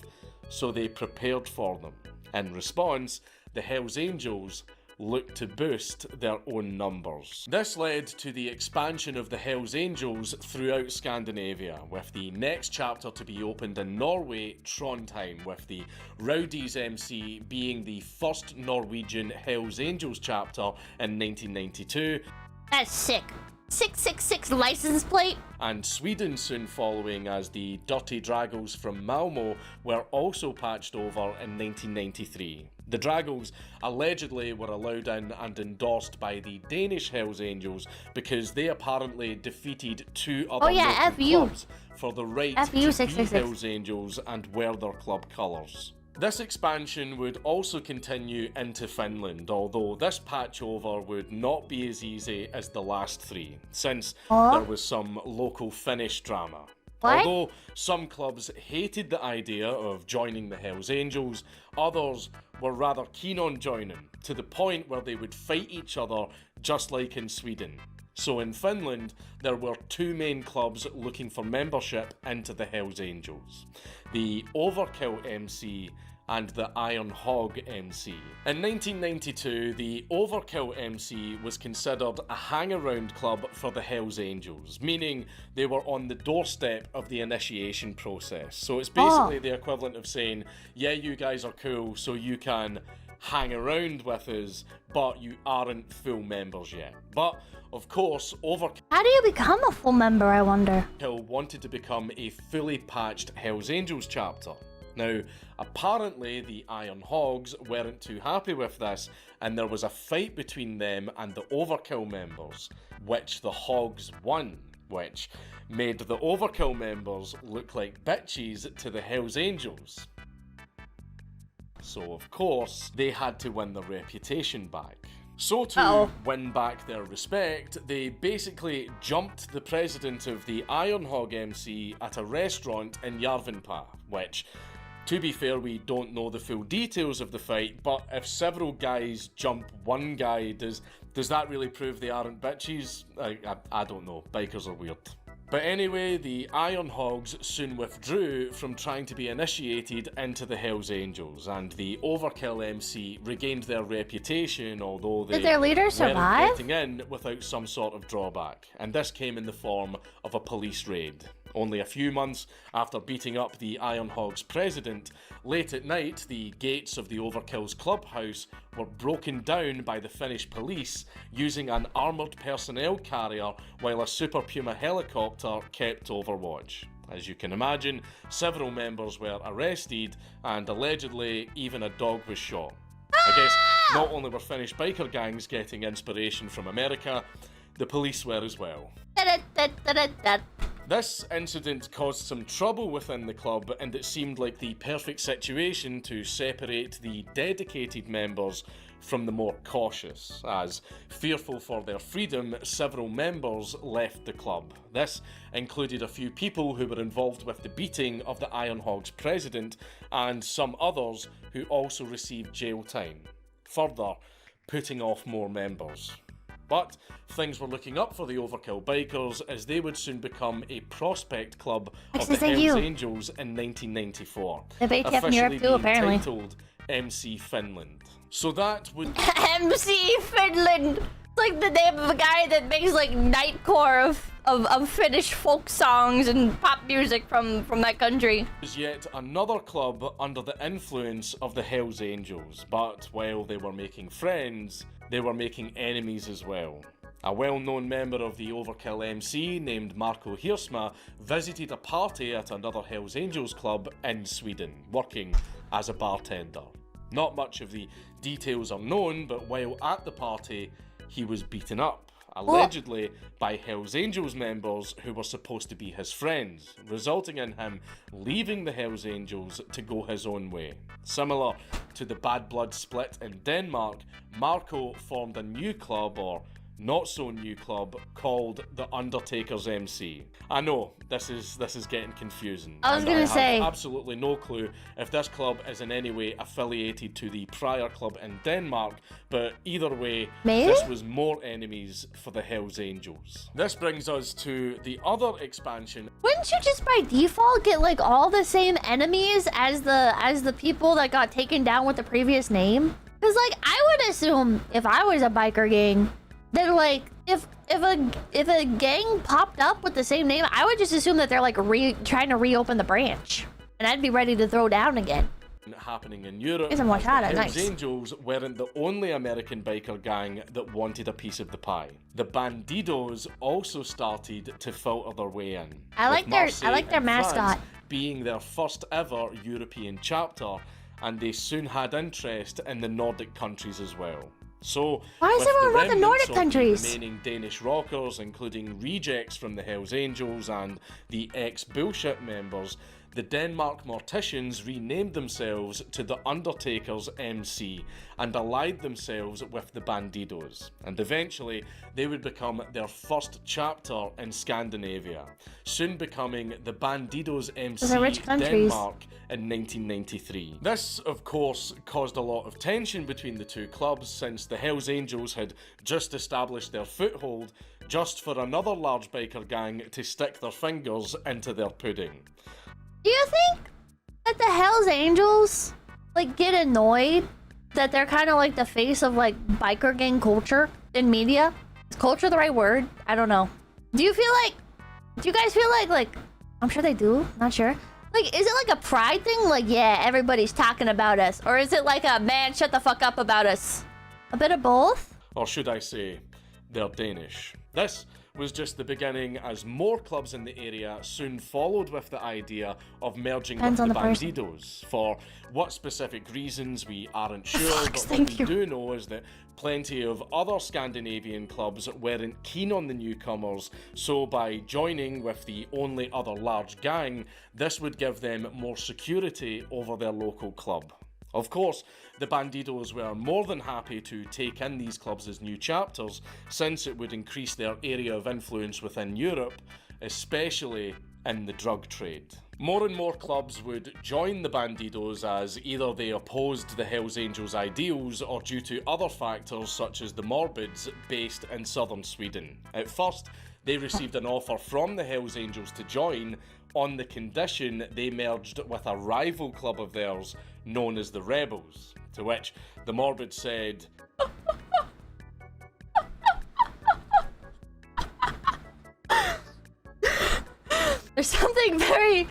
[SPEAKER 2] so they prepared for them. In response, the Hells Angels looked to boost their own numbers. This led to the expansion of the Hells Angels throughout Scandinavia, with the next chapter to be opened in Norway, Trondheim, with the Rowdies MC being the first Norwegian Hells Angels chapter in 1992.
[SPEAKER 1] That's sick. 666 license plate.
[SPEAKER 2] And Sweden soon following, as the Dirty Dragons from Malmo were also patched over in 1993. The Dragons allegedly were allowed in and endorsed by the Danish Hells Angels because they apparently defeated two other local clubs for the right to be Hells Angels and wear their club colours. This expansion would also continue into Finland, although this patch over would not be as easy as the last three, since there was some local Finnish drama. Although some clubs hated the idea of joining the Hells Angels, others were rather keen on joining, to the point where they would fight each other just like in Sweden. So in Finland, there were two main clubs looking for membership into the Hells Angels: the Overkill MC and the Iron Hog MC. In 1992, the Overkill MC was considered a hang-around club for the Hells Angels, meaning they were on the doorstep of the initiation process. So it's basically the equivalent of saying, yeah, you guys are cool, so you can hang around with us, but you aren't full members yet. But of course, Overkill
[SPEAKER 1] How do you become a full member, I wonder?
[SPEAKER 2] wanted to become a fully patched Hells Angels chapter. Now, apparently the Iron Hogs weren't too happy with this, and there was a fight between them and the Overkill members, which the Hogs won, which made the Overkill members look like bitches to the Hells Angels. So of course, they had to win their reputation back. So to win back their respect, they basically jumped the president of the Iron Hog MC at a restaurant in Järvenpää, which, to be fair, we don't know the full details of the fight, but if several guys jump one guy, does that really prove they aren't bitches? I don't know. Bikers are weird. But anyway, the Iron Hogs soon withdrew from trying to be initiated into the Hells Angels, and the Overkill MC regained their reputation, although they
[SPEAKER 1] Did their leader survive?
[SPEAKER 2] weren't getting in without some sort of drawback, and this came in the form of a police raid. Only a few months after beating up the Iron Hogs president, late at night, the gates of the Overkill's clubhouse were broken down by the Finnish police using an armoured personnel carrier while a Super Puma helicopter kept overwatch. As you can imagine, several members were arrested and allegedly even a dog was shot. I guess not only were Finnish biker gangs getting inspiration from America, the police were as well. This incident caused some trouble within the club, and it seemed like the perfect situation to separate the dedicated members from the more cautious, as, fearful for their freedom, several members left the club. This included a few people who were involved with the beating of the Iron Hogs president, and some others who also received jail time, further putting off more members. But things were looking up for the Overkill Bikers, as they would soon become a prospect club of the Hells Angels in 1994. Officially being titled MC Finland. So that would...
[SPEAKER 1] MC Finland! It's like the name of a guy that makes like nightcore of Finnish folk songs and pop music from that country.
[SPEAKER 2] Was yet another club under the influence of the Hells Angels, but while they were making friends, they were making enemies as well. A well-known member of the Overkill MC named Marco Hiersma visited a party at another Hells Angels club in Sweden, working as a bartender. Not much of the details are known, but while at the party, he was beaten up, allegedly by Hells Angels members who were supposed to be his friends, resulting in him leaving the Hells Angels to go his own way. Similar to the Bad Blood split in Denmark, Marco formed a new club, or not-so-new club called the Undertaker's MC. I know, this is getting confusing.
[SPEAKER 1] I was gonna say.
[SPEAKER 2] I have absolutely no clue if this club is in any way affiliated to the prior club in Denmark, but either way,
[SPEAKER 1] Maybe?
[SPEAKER 2] this was more enemies for the Hells Angels. This brings us to the other expansion.
[SPEAKER 1] Wouldn't you just by default get like all the same enemies as the people that got taken down with the previous name? Because like I would assume if I was a biker gang, then like if a gang popped up with the same name, I would just assume that they're like trying to reopen the branch, and I'd be ready to throw down again.
[SPEAKER 2] Happening in Europe,
[SPEAKER 1] Isn't much
[SPEAKER 2] as the
[SPEAKER 1] harder,
[SPEAKER 2] Hells
[SPEAKER 1] nice.
[SPEAKER 2] Angels weren't the only American biker gang that wanted a piece of the pie. The Bandidos also started to filter their way in.
[SPEAKER 1] I like
[SPEAKER 2] with
[SPEAKER 1] their
[SPEAKER 2] Marseille and
[SPEAKER 1] mascot.
[SPEAKER 2] France being their first ever European chapter, and they soon had interest in the Nordic countries as well. So,
[SPEAKER 1] Why is
[SPEAKER 2] with
[SPEAKER 1] everyone
[SPEAKER 2] the
[SPEAKER 1] about the
[SPEAKER 2] remnants
[SPEAKER 1] Nordic
[SPEAKER 2] of
[SPEAKER 1] countries?
[SPEAKER 2] The remaining Danish rockers, including rejects from the Hells Angels and the ex-Bullshit members, the Denmark Morticians renamed themselves to the Undertaker's MC and allied themselves with the Bandidos, and eventually they would become their first chapter in Scandinavia, soon becoming the Bandidos MC
[SPEAKER 1] Those are rich countries.
[SPEAKER 2] Denmark in 1993. This, of course, caused a lot of tension between the two clubs since the Hells Angels had just established their foothold just for another large biker gang to stick their fingers into their pudding.
[SPEAKER 1] Do you think that the Hells Angels like get annoyed that they're kind of like the face of like biker gang culture in media? Is culture the right word? I don't know. Do you guys feel like I'm sure they do, not sure. Like, is it like a pride thing? Like, yeah, everybody's talking about us. Or is it like a man, shut the fuck up about us? A bit of both?
[SPEAKER 2] Or should I say, they're Danish. This was just the beginning, as more clubs in the area soon followed with the idea of merging
[SPEAKER 1] Depends
[SPEAKER 2] with
[SPEAKER 1] on
[SPEAKER 2] the
[SPEAKER 1] the person.
[SPEAKER 2] Bandidos. For what specific reasons, we aren't sure,
[SPEAKER 1] Fuck,
[SPEAKER 2] but what
[SPEAKER 1] thank
[SPEAKER 2] we
[SPEAKER 1] you.
[SPEAKER 2] do know is that plenty of other Scandinavian clubs weren't keen on the newcomers, so by joining with the only other large gang, this would give them more security over their local club. Of course, the Bandidos were more than happy to take in these clubs as new chapters, since it would increase their area of influence within Europe, especially in the drug trade. More and more clubs would join the Bandidos as either they opposed the Hells Angels' ideals or due to other factors such as the Morbids based in southern Sweden. At first, they received an offer from the Hells Angels to join on the condition they merged with a rival club of theirs known as the Rebels, to which the Morbids said,
[SPEAKER 1] There's something very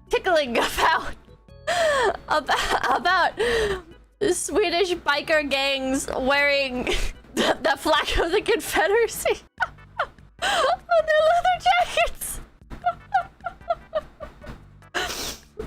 [SPEAKER 1] tickling about Swedish biker gangs wearing the flag of the Confederacy on their leather jackets.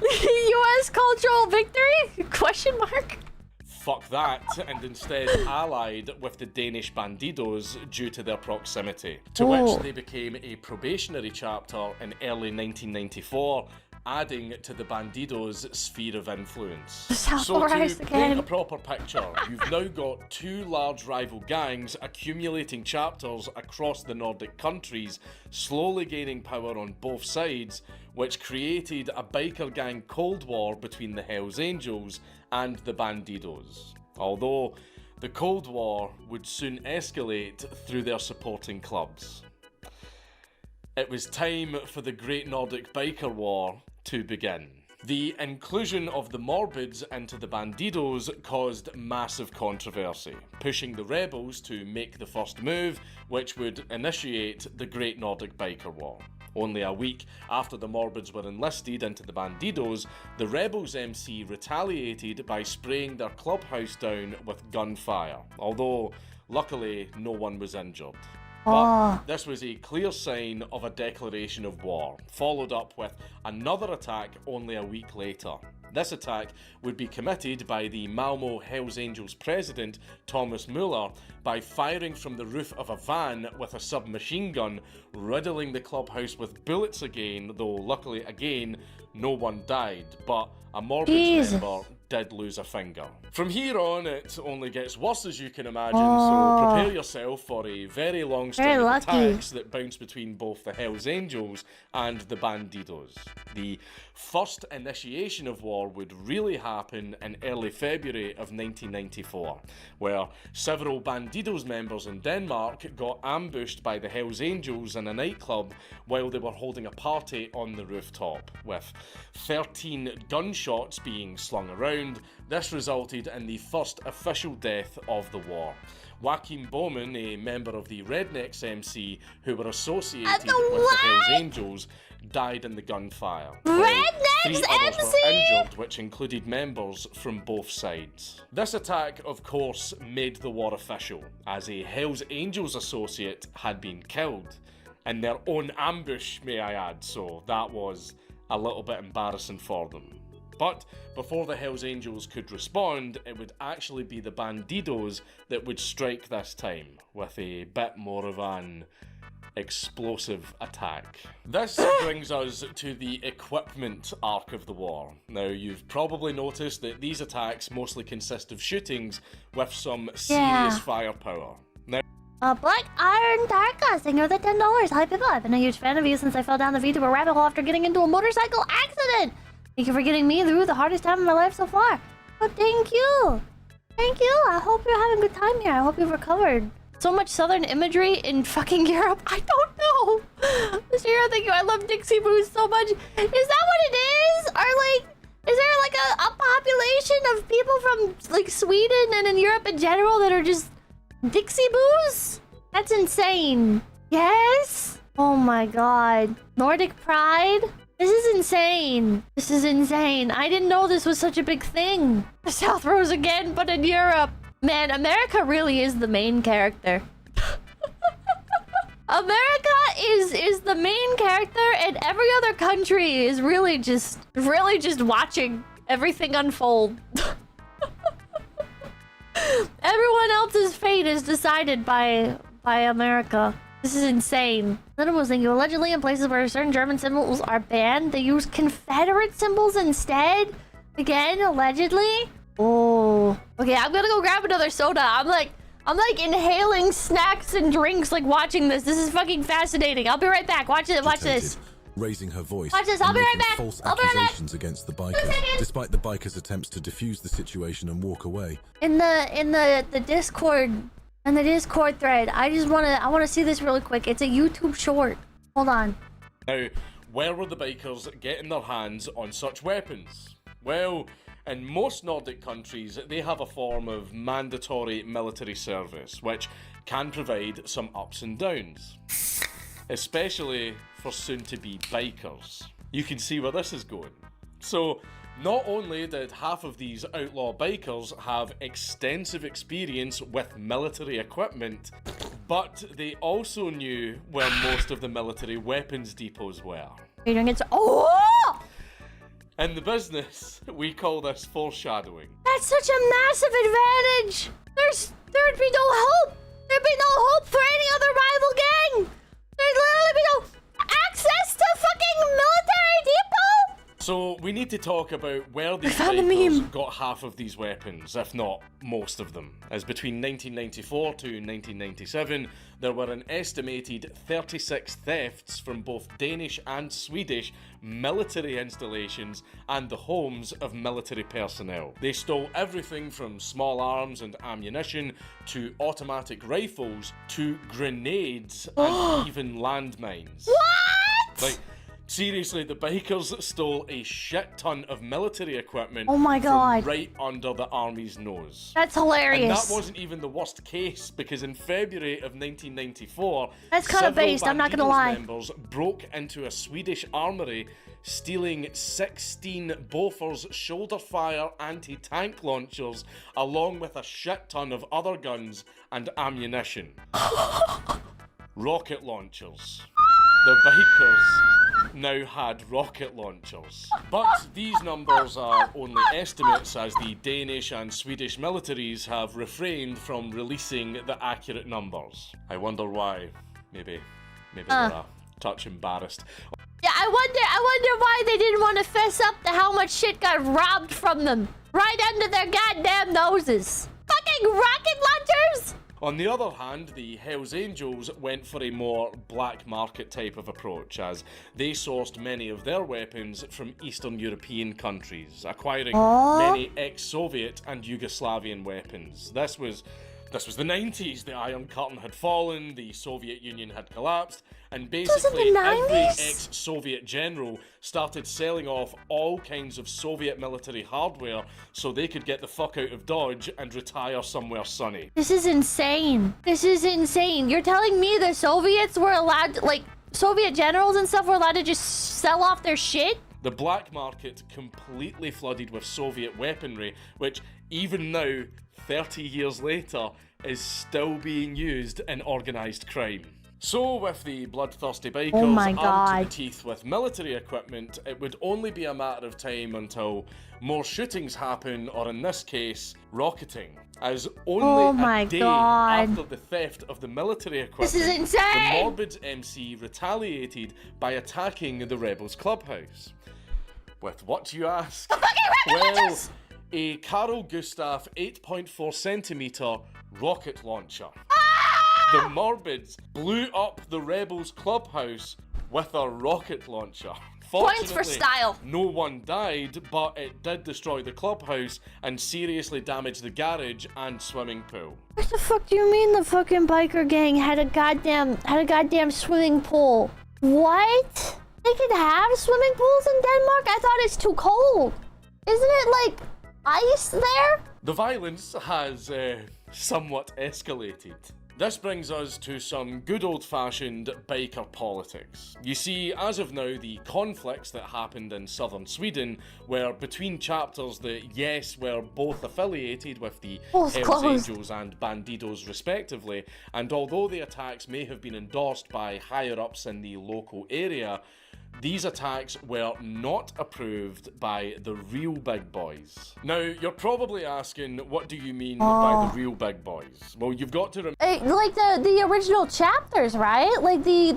[SPEAKER 1] U.S. cultural victory? Question mark.
[SPEAKER 2] fuck that, and instead allied with the Danish Bandidos due to their proximity, to which they became a probationary chapter in early 1994, adding to the Bandidos' sphere of influence. So to
[SPEAKER 1] Polarized
[SPEAKER 2] paint
[SPEAKER 1] again.
[SPEAKER 2] a proper picture, you've now got two large rival gangs accumulating chapters across the Nordic countries, slowly gaining power on both sides, which created a biker gang Cold War between the Hells Angels and the Bandidos. Although the Cold War would soon escalate through their supporting clubs. It was time for the Great Nordic Biker War to begin. The inclusion of the Morbids into the Bandidos caused massive controversy, pushing the rebels to make the first move, which would initiate the Great Nordic Biker War. Only a week after the Morbids were enlisted into the Bandidos, the rebels MC retaliated by spraying their clubhouse down with gunfire, although luckily no one was injured. But this was a clear sign of a declaration of war, followed up with another attack only a week later. This attack would be committed by the Malmo Hells Angels president, Thomas Muller, by firing from the roof of a van with a submachine gun, riddling the clubhouse with bullets again, though luckily again, no one died, but a Morbid's member did lose a finger. From here on, it only gets worse, as you can imagine, so prepare yourself for a very long string of attacks that bounce between both the Hells Angels and the Bandidos. The first initiation of war would really happen in early February of 1994, where several Bandidos members in Denmark got ambushed by the Hells Angels in a nightclub while they were holding a party on the rooftop, with 13 gunshots being slung around. This resulted in the first official death of the war. Joachim Bowman, a member of the Rednecks MC who were associated with the Hells Angels, died in the gunfire.
[SPEAKER 1] Rednecks
[SPEAKER 2] others
[SPEAKER 1] MC?
[SPEAKER 2] were injured, which included members from both sides. This attack, of course, made the war official, as a Hells Angels associate had been killed. In their own ambush, may I add, so that was a little bit embarrassing for them. But before the Hells Angels could respond, it would actually be the Bandidos that would strike this time, with a bit more of an explosive attack. This brings us to the equipment arc of the war. Now, you've probably noticed that these attacks mostly consist of shootings with some serious firepower. Now,
[SPEAKER 1] Black Iron Darka, thank you for the $10. Hi, Pippa. I've been a huge fan of you since I fell down the VTuber rabbit hole after getting into a motorcycle accident. Thank you for getting me through the hardest time of my life so far. Oh, thank you. Thank you. I hope you're having a good time here. I hope you've recovered. So much southern imagery in fucking Europe. I don't know. Shira, thank you. I love Dixie Boos so much. Is that what it is? Or like, is there like a population of people from like Sweden and in Europe in general that are just Dixie Boos? That's insane. Yes? Oh my god. Nordic pride? This is insane. This is insane. I didn't know this was such a big thing. The South rose again, but in Europe. Man, America really is the main character. America is the main character, and every other country is really just watching everything unfold. Everyone else's fate is decided by America. This is insane. Then was thinking, allegedly in places where certain German symbols are banned, they use Confederate symbols instead. Again, allegedly. Oh. Okay, I'm gonna go grab another soda. I'm like inhaling snacks and drinks, like watching this. This is fucking fascinating. I'll be right back. Watch it. Watch this.
[SPEAKER 3] Raising her voice.
[SPEAKER 1] Watch this. I'll be right back.
[SPEAKER 3] False
[SPEAKER 1] I'll be right back.
[SPEAKER 3] accusations against the biker, despite the biker's attempts to defuse the situation and walk away.
[SPEAKER 1] In the Discord. In the Discord thread, I wanna see this really quick. It's a YouTube short. Hold on.
[SPEAKER 2] Now, where were the bikers getting their hands on such weapons? Well, in most Nordic countries, they have a form of mandatory military service, which can provide some ups and downs. Especially for soon-to-be bikers. You can see where this is going. So, not only did half of these outlaw bikers have extensive experience with military equipment, but they also knew where most of the military weapons depots were.
[SPEAKER 1] You're doing it. Oh!
[SPEAKER 2] In the business, we call this foreshadowing.
[SPEAKER 1] That's such a massive advantage. There'd be no hope. There'd be no hope for any other rival gang. There'd literally be no access to fucking military depot.
[SPEAKER 2] So we need to talk about where these
[SPEAKER 1] found the
[SPEAKER 2] bikers
[SPEAKER 1] meme.
[SPEAKER 2] got half of these weapons, if not most of them. As between 1994 to 1997, there were an estimated 36 thefts from both Danish and Swedish military installations and the homes of military personnel. They stole everything from small arms and ammunition to automatic rifles to grenades and even landmines.
[SPEAKER 1] What?
[SPEAKER 2] Like, seriously, the bikers stole a shit ton of military equipment
[SPEAKER 1] Oh my God.
[SPEAKER 2] from right under the army's nose.
[SPEAKER 1] That's hilarious.
[SPEAKER 2] And that wasn't even the worst case, because in February of 1994,
[SPEAKER 1] That's kinda
[SPEAKER 2] several
[SPEAKER 1] based, I'm not gonna
[SPEAKER 2] Bandidos
[SPEAKER 1] lie.
[SPEAKER 2] members broke into a Swedish armory, stealing 16 Bofors shoulder-fire anti-tank launchers, along with a shit ton of other guns and ammunition. Rocket launchers. the bikers now had rocket launchers. But these numbers are only estimates, as the Danish and Swedish militaries have refrained from releasing the accurate numbers. I wonder why. Maybe they're a touch embarrassed.
[SPEAKER 1] Yeah, I wonder why they didn't want to fess up to how much shit got robbed from them right under their goddamn noses. Fucking rocket launchers!
[SPEAKER 2] On the other hand, the Hells Angels went for a more black market type of approach, as they sourced many of their weapons from Eastern European countries, acquiring many ex-Soviet and Yugoslavian weapons. This was the 90s. The Iron Curtain had fallen, the Soviet Union had collapsed, and basically every ex-Soviet general started selling off all kinds of Soviet military hardware so they could get the fuck out of Dodge and retire somewhere sunny.
[SPEAKER 1] This is insane. This is insane. You're telling me the Soviets were allowed to, like, Soviet generals and stuff were allowed to just sell off their shit?
[SPEAKER 2] The black market completely flooded with Soviet weaponry, which even now, 30 years later, is still being used in organised crime. So, with the bloodthirsty bikers armed to the teeth with military equipment, it would only be a matter of time until more shootings happen, or in this case, rocketing. As only a day after the theft of the military equipment,
[SPEAKER 1] this is insane!
[SPEAKER 2] the Morbid's MC retaliated by attacking the Rebels' clubhouse. With what, you ask? Well, a Carl Gustaf 8.4 centimeter rocket launcher. The Morbids blew up the Rebels' clubhouse with a rocket launcher.
[SPEAKER 1] Points for style.
[SPEAKER 2] No one died, but it did destroy the clubhouse and seriously damage the garage and swimming pool.
[SPEAKER 1] What the fuck do you mean the fucking biker gang had a goddamn swimming pool? What? They could have swimming pools in Denmark? I thought it's too cold. Isn't it like ice there?
[SPEAKER 2] The violence has somewhat escalated. This brings us to some good old-fashioned biker politics. You see, as of now, the conflicts that happened in southern Sweden were between chapters that, yes, were both affiliated with the Hells Angels and Bandidos respectively, and although the attacks may have been endorsed by higher-ups in the local area, these attacks were not approved by the real big boys. Now, you're probably asking, what do you mean by the real big boys? Well, you've got to remember,
[SPEAKER 1] like the original chapters, right? Like the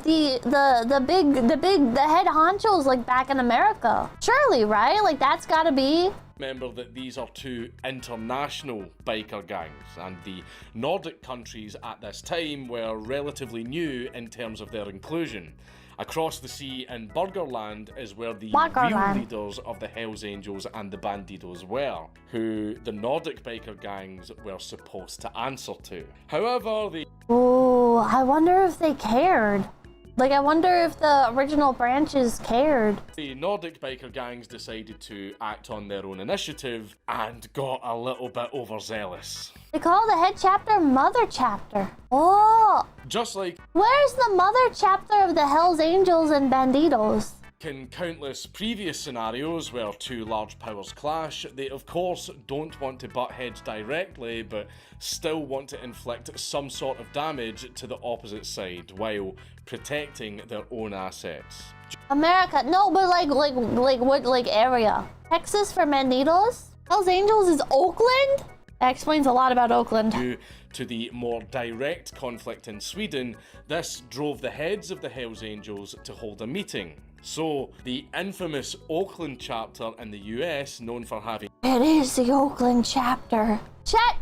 [SPEAKER 1] head honchos, like back in America. Surely, right? Like that's gotta be.
[SPEAKER 2] Remember that these are two international biker gangs, and the Nordic countries at this time were relatively new in terms of their inclusion. Across the sea in Burgerland is where the real leaders of the Hells Angels and the Bandidos were, who the Nordic biker gangs were supposed to answer to. However,
[SPEAKER 1] I wonder if they cared. Like, I wonder if the original branches cared.
[SPEAKER 2] The Nordic biker gangs decided to act on their own initiative and got a little bit overzealous.
[SPEAKER 1] They call the head chapter Mother Chapter. Oh!
[SPEAKER 2] Just like...
[SPEAKER 1] Where's the Mother Chapter of the Hells Angels and Bandidos?
[SPEAKER 2] In countless previous scenarios where two large powers clash, they of course don't want to butt heads directly, but still want to inflict some sort of damage to the opposite side while protecting their own assets.
[SPEAKER 1] America, no, but like what area? Texas for Bandidos? Hells Angels is Oakland? That explains a lot about Oakland.
[SPEAKER 2] Due to the more direct conflict in Sweden, this drove the heads of the Hells Angels to hold a meeting. So, the infamous Oakland chapter in the US, known for having...
[SPEAKER 1] It is the Oakland chapter. Chat,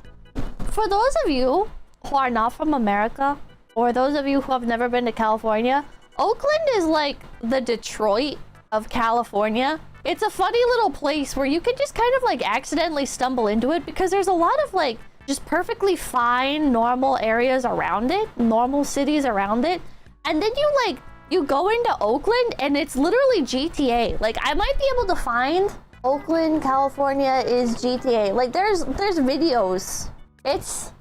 [SPEAKER 1] for those of you who are not from America, or those of you who have never been to California, Oakland is like the Detroit of California. It's a funny little place where you can just kind of like accidentally stumble into it because there's a lot of like just perfectly fine, normal areas around it, normal cities around it. And then you go into Oakland and it's literally GTA. Like, I might be able to find Oakland, California is GTA. Like, there's videos. It's...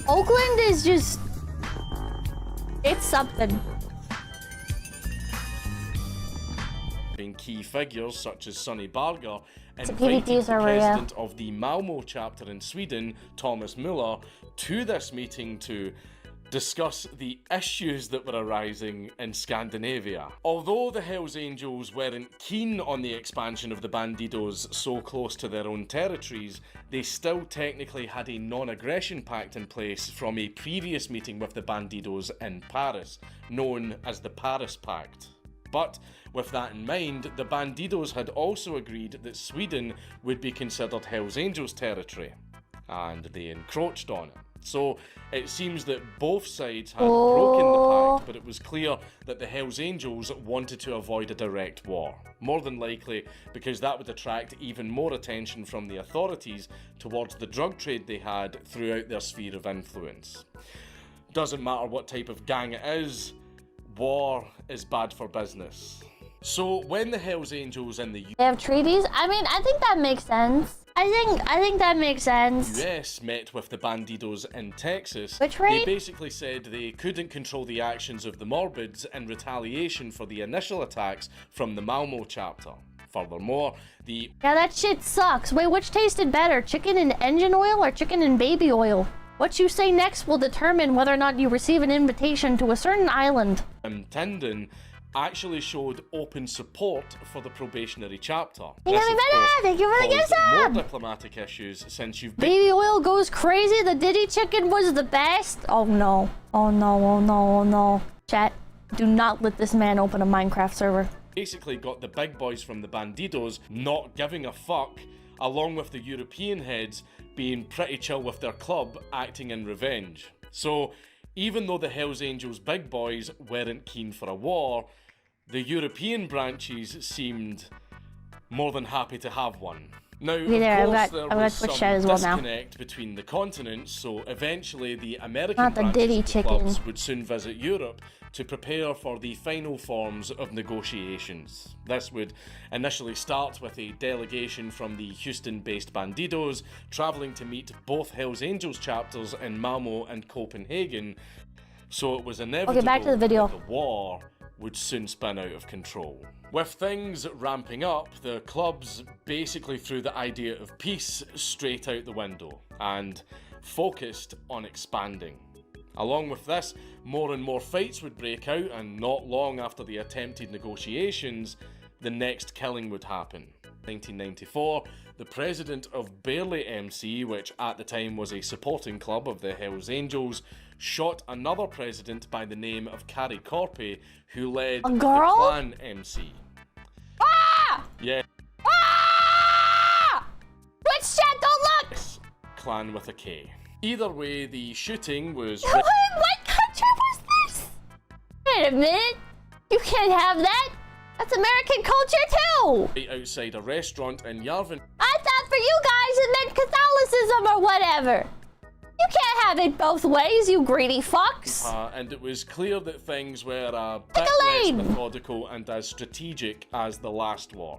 [SPEAKER 1] Oakland is just... It's something.
[SPEAKER 2] Being key figures such as Sonny Barger invited the president of the Malmo chapter in Sweden, Thomas Muller, to this meeting to discuss the issues that were arising in Scandinavia. Although the Hells Angels weren't keen on the expansion of the Bandidos so close to their own territories, they still technically had a non-aggression pact in place from a previous meeting with the Bandidos in Paris, known as the Paris Pact. But with that in mind, the Bandidos had also agreed that Sweden would be considered Hells Angels territory, and they encroached on it. So it seems that both sides had broken the pact, but it was clear that the Hells Angels wanted to avoid a direct war. More than likely because that would attract even more attention from the authorities towards the drug trade they had throughout their sphere of influence. Doesn't matter what type of gang it is, war is bad for business. So when the Hells Angels and the
[SPEAKER 1] They have treaties? I mean, I think that makes sense. I think that makes sense.
[SPEAKER 2] US met with the Bandidos in Texas,
[SPEAKER 1] Which
[SPEAKER 2] they
[SPEAKER 1] rate?
[SPEAKER 2] basically said they couldn't control the actions of the Morbids in retaliation for the initial attacks from the Malmo chapter. Furthermore, the
[SPEAKER 1] Yeah, that shit sucks. Wait, which tasted better? Chicken and engine oil or chicken and baby oil? What you say next will determine whether or not you receive an invitation to a certain island.
[SPEAKER 2] Tinden actually showed open support for the probationary chapter.
[SPEAKER 1] Thank you for the gift
[SPEAKER 2] more
[SPEAKER 1] sub!
[SPEAKER 2] diplomatic issues since you've been
[SPEAKER 1] Baby oil goes crazy. The Diddy chicken was the best. Oh no. Oh no, oh no, oh no. Chat, do not let this man open a Minecraft server.
[SPEAKER 2] basically got the big boys from the Bandidos not giving a fuck, along with the European heads being pretty chill with their club, acting in revenge. So, even though the Hells Angels big boys weren't keen for a war, the European branches seemed more than happy to have one. Now,
[SPEAKER 1] Okay, there,
[SPEAKER 2] of course,
[SPEAKER 1] I've
[SPEAKER 2] there
[SPEAKER 1] got
[SPEAKER 2] was
[SPEAKER 1] Switch
[SPEAKER 2] some
[SPEAKER 1] chat as well now.
[SPEAKER 2] disconnect between the continents, so eventually the American
[SPEAKER 1] Not the
[SPEAKER 2] branches
[SPEAKER 1] Diddy
[SPEAKER 2] of the
[SPEAKER 1] chicken.
[SPEAKER 2] clubs would soon visit Europe to prepare for the final forms of negotiations. This would initially start with a delegation from the Houston-based Bandidos travelling to meet both Hells Angels chapters in Malmo and Copenhagen, so it was inevitable
[SPEAKER 1] back to the video.
[SPEAKER 2] that the war would soon spin out of control. With things ramping up, the clubs basically threw the idea of peace straight out the window and focused on expanding. Along with this, more and more fights would break out, and not long after the attempted negotiations, the next killing would happen. 1994, the president of Barely MC, which at the time was a supporting club of the Hells Angels, shot another president by the name of Carrie Corpy, who led the
[SPEAKER 1] girl?
[SPEAKER 2] Clan MC.
[SPEAKER 1] Ah!
[SPEAKER 2] Yeah,
[SPEAKER 1] Ah! Which chat, don't look!
[SPEAKER 2] Clan with a K. Either way, the shooting was...
[SPEAKER 1] What country was this? Wait a minute. You can't have that. That's American culture too.
[SPEAKER 2] right outside a restaurant in Yarvin.
[SPEAKER 1] I thought for you guys it meant Catholicism or whatever. You can't have it both ways, you greedy fucks.
[SPEAKER 2] And it was clear that things were a bit
[SPEAKER 1] a
[SPEAKER 2] less
[SPEAKER 1] lane.
[SPEAKER 2] methodical and as strategic as the last war.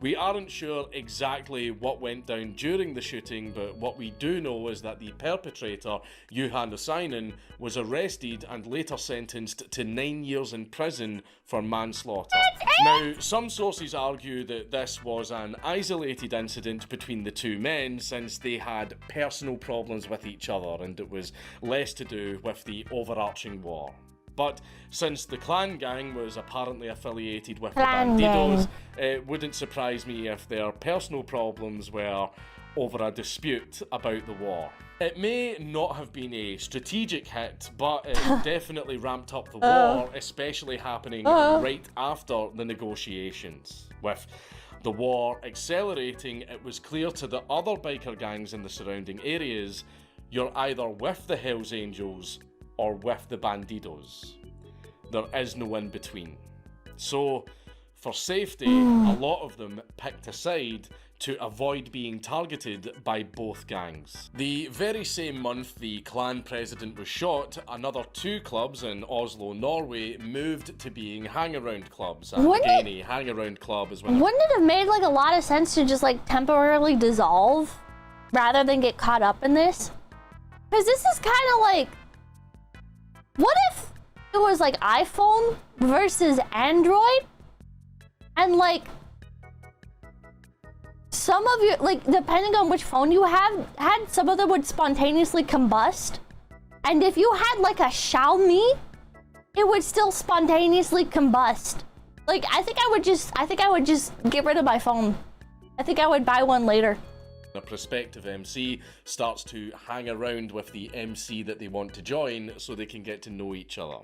[SPEAKER 2] We aren't sure exactly what went down during the shooting, but what we do know is that the perpetrator, Johan Osainen, was arrested and later sentenced to 9 years in prison for manslaughter. Now, some sources argue that this was an isolated incident between the two men since they had personal problems with each other and it was less to do with the overarching war. But since the Clan Gang was apparently affiliated with
[SPEAKER 1] Clan
[SPEAKER 2] the Bandidos,
[SPEAKER 1] Gang.
[SPEAKER 2] it wouldn't surprise me if their personal problems were over a dispute about the war. It may not have been a strategic hit, but it definitely ramped up the war, especially happening right after the negotiations. With the war accelerating, it was clear to the other biker gangs in the surrounding areas, you're either with the Hells Angels or with the Bandidos. There is no in between. So, for safety, a lot of them picked a side to avoid being targeted by both gangs. The very same month the clan president was shot, another two clubs in Oslo, Norway moved to being hang-around clubs. And
[SPEAKER 1] Wouldn't
[SPEAKER 2] again, a hang-around club is when
[SPEAKER 1] Wouldn't it have made like a lot of sense to just like temporarily dissolve rather than get caught up in this? Because this is kind of like, what if it was like iPhone versus Android? And like some of your, like, depending on which phone you had, some of them would spontaneously combust. And if you had like a Xiaomi, it would still spontaneously combust. Like, I think I would just get rid of my phone. I think I would buy one later.
[SPEAKER 2] A prospective MC starts to hang around with the MC that they want to join so they can get to know each other.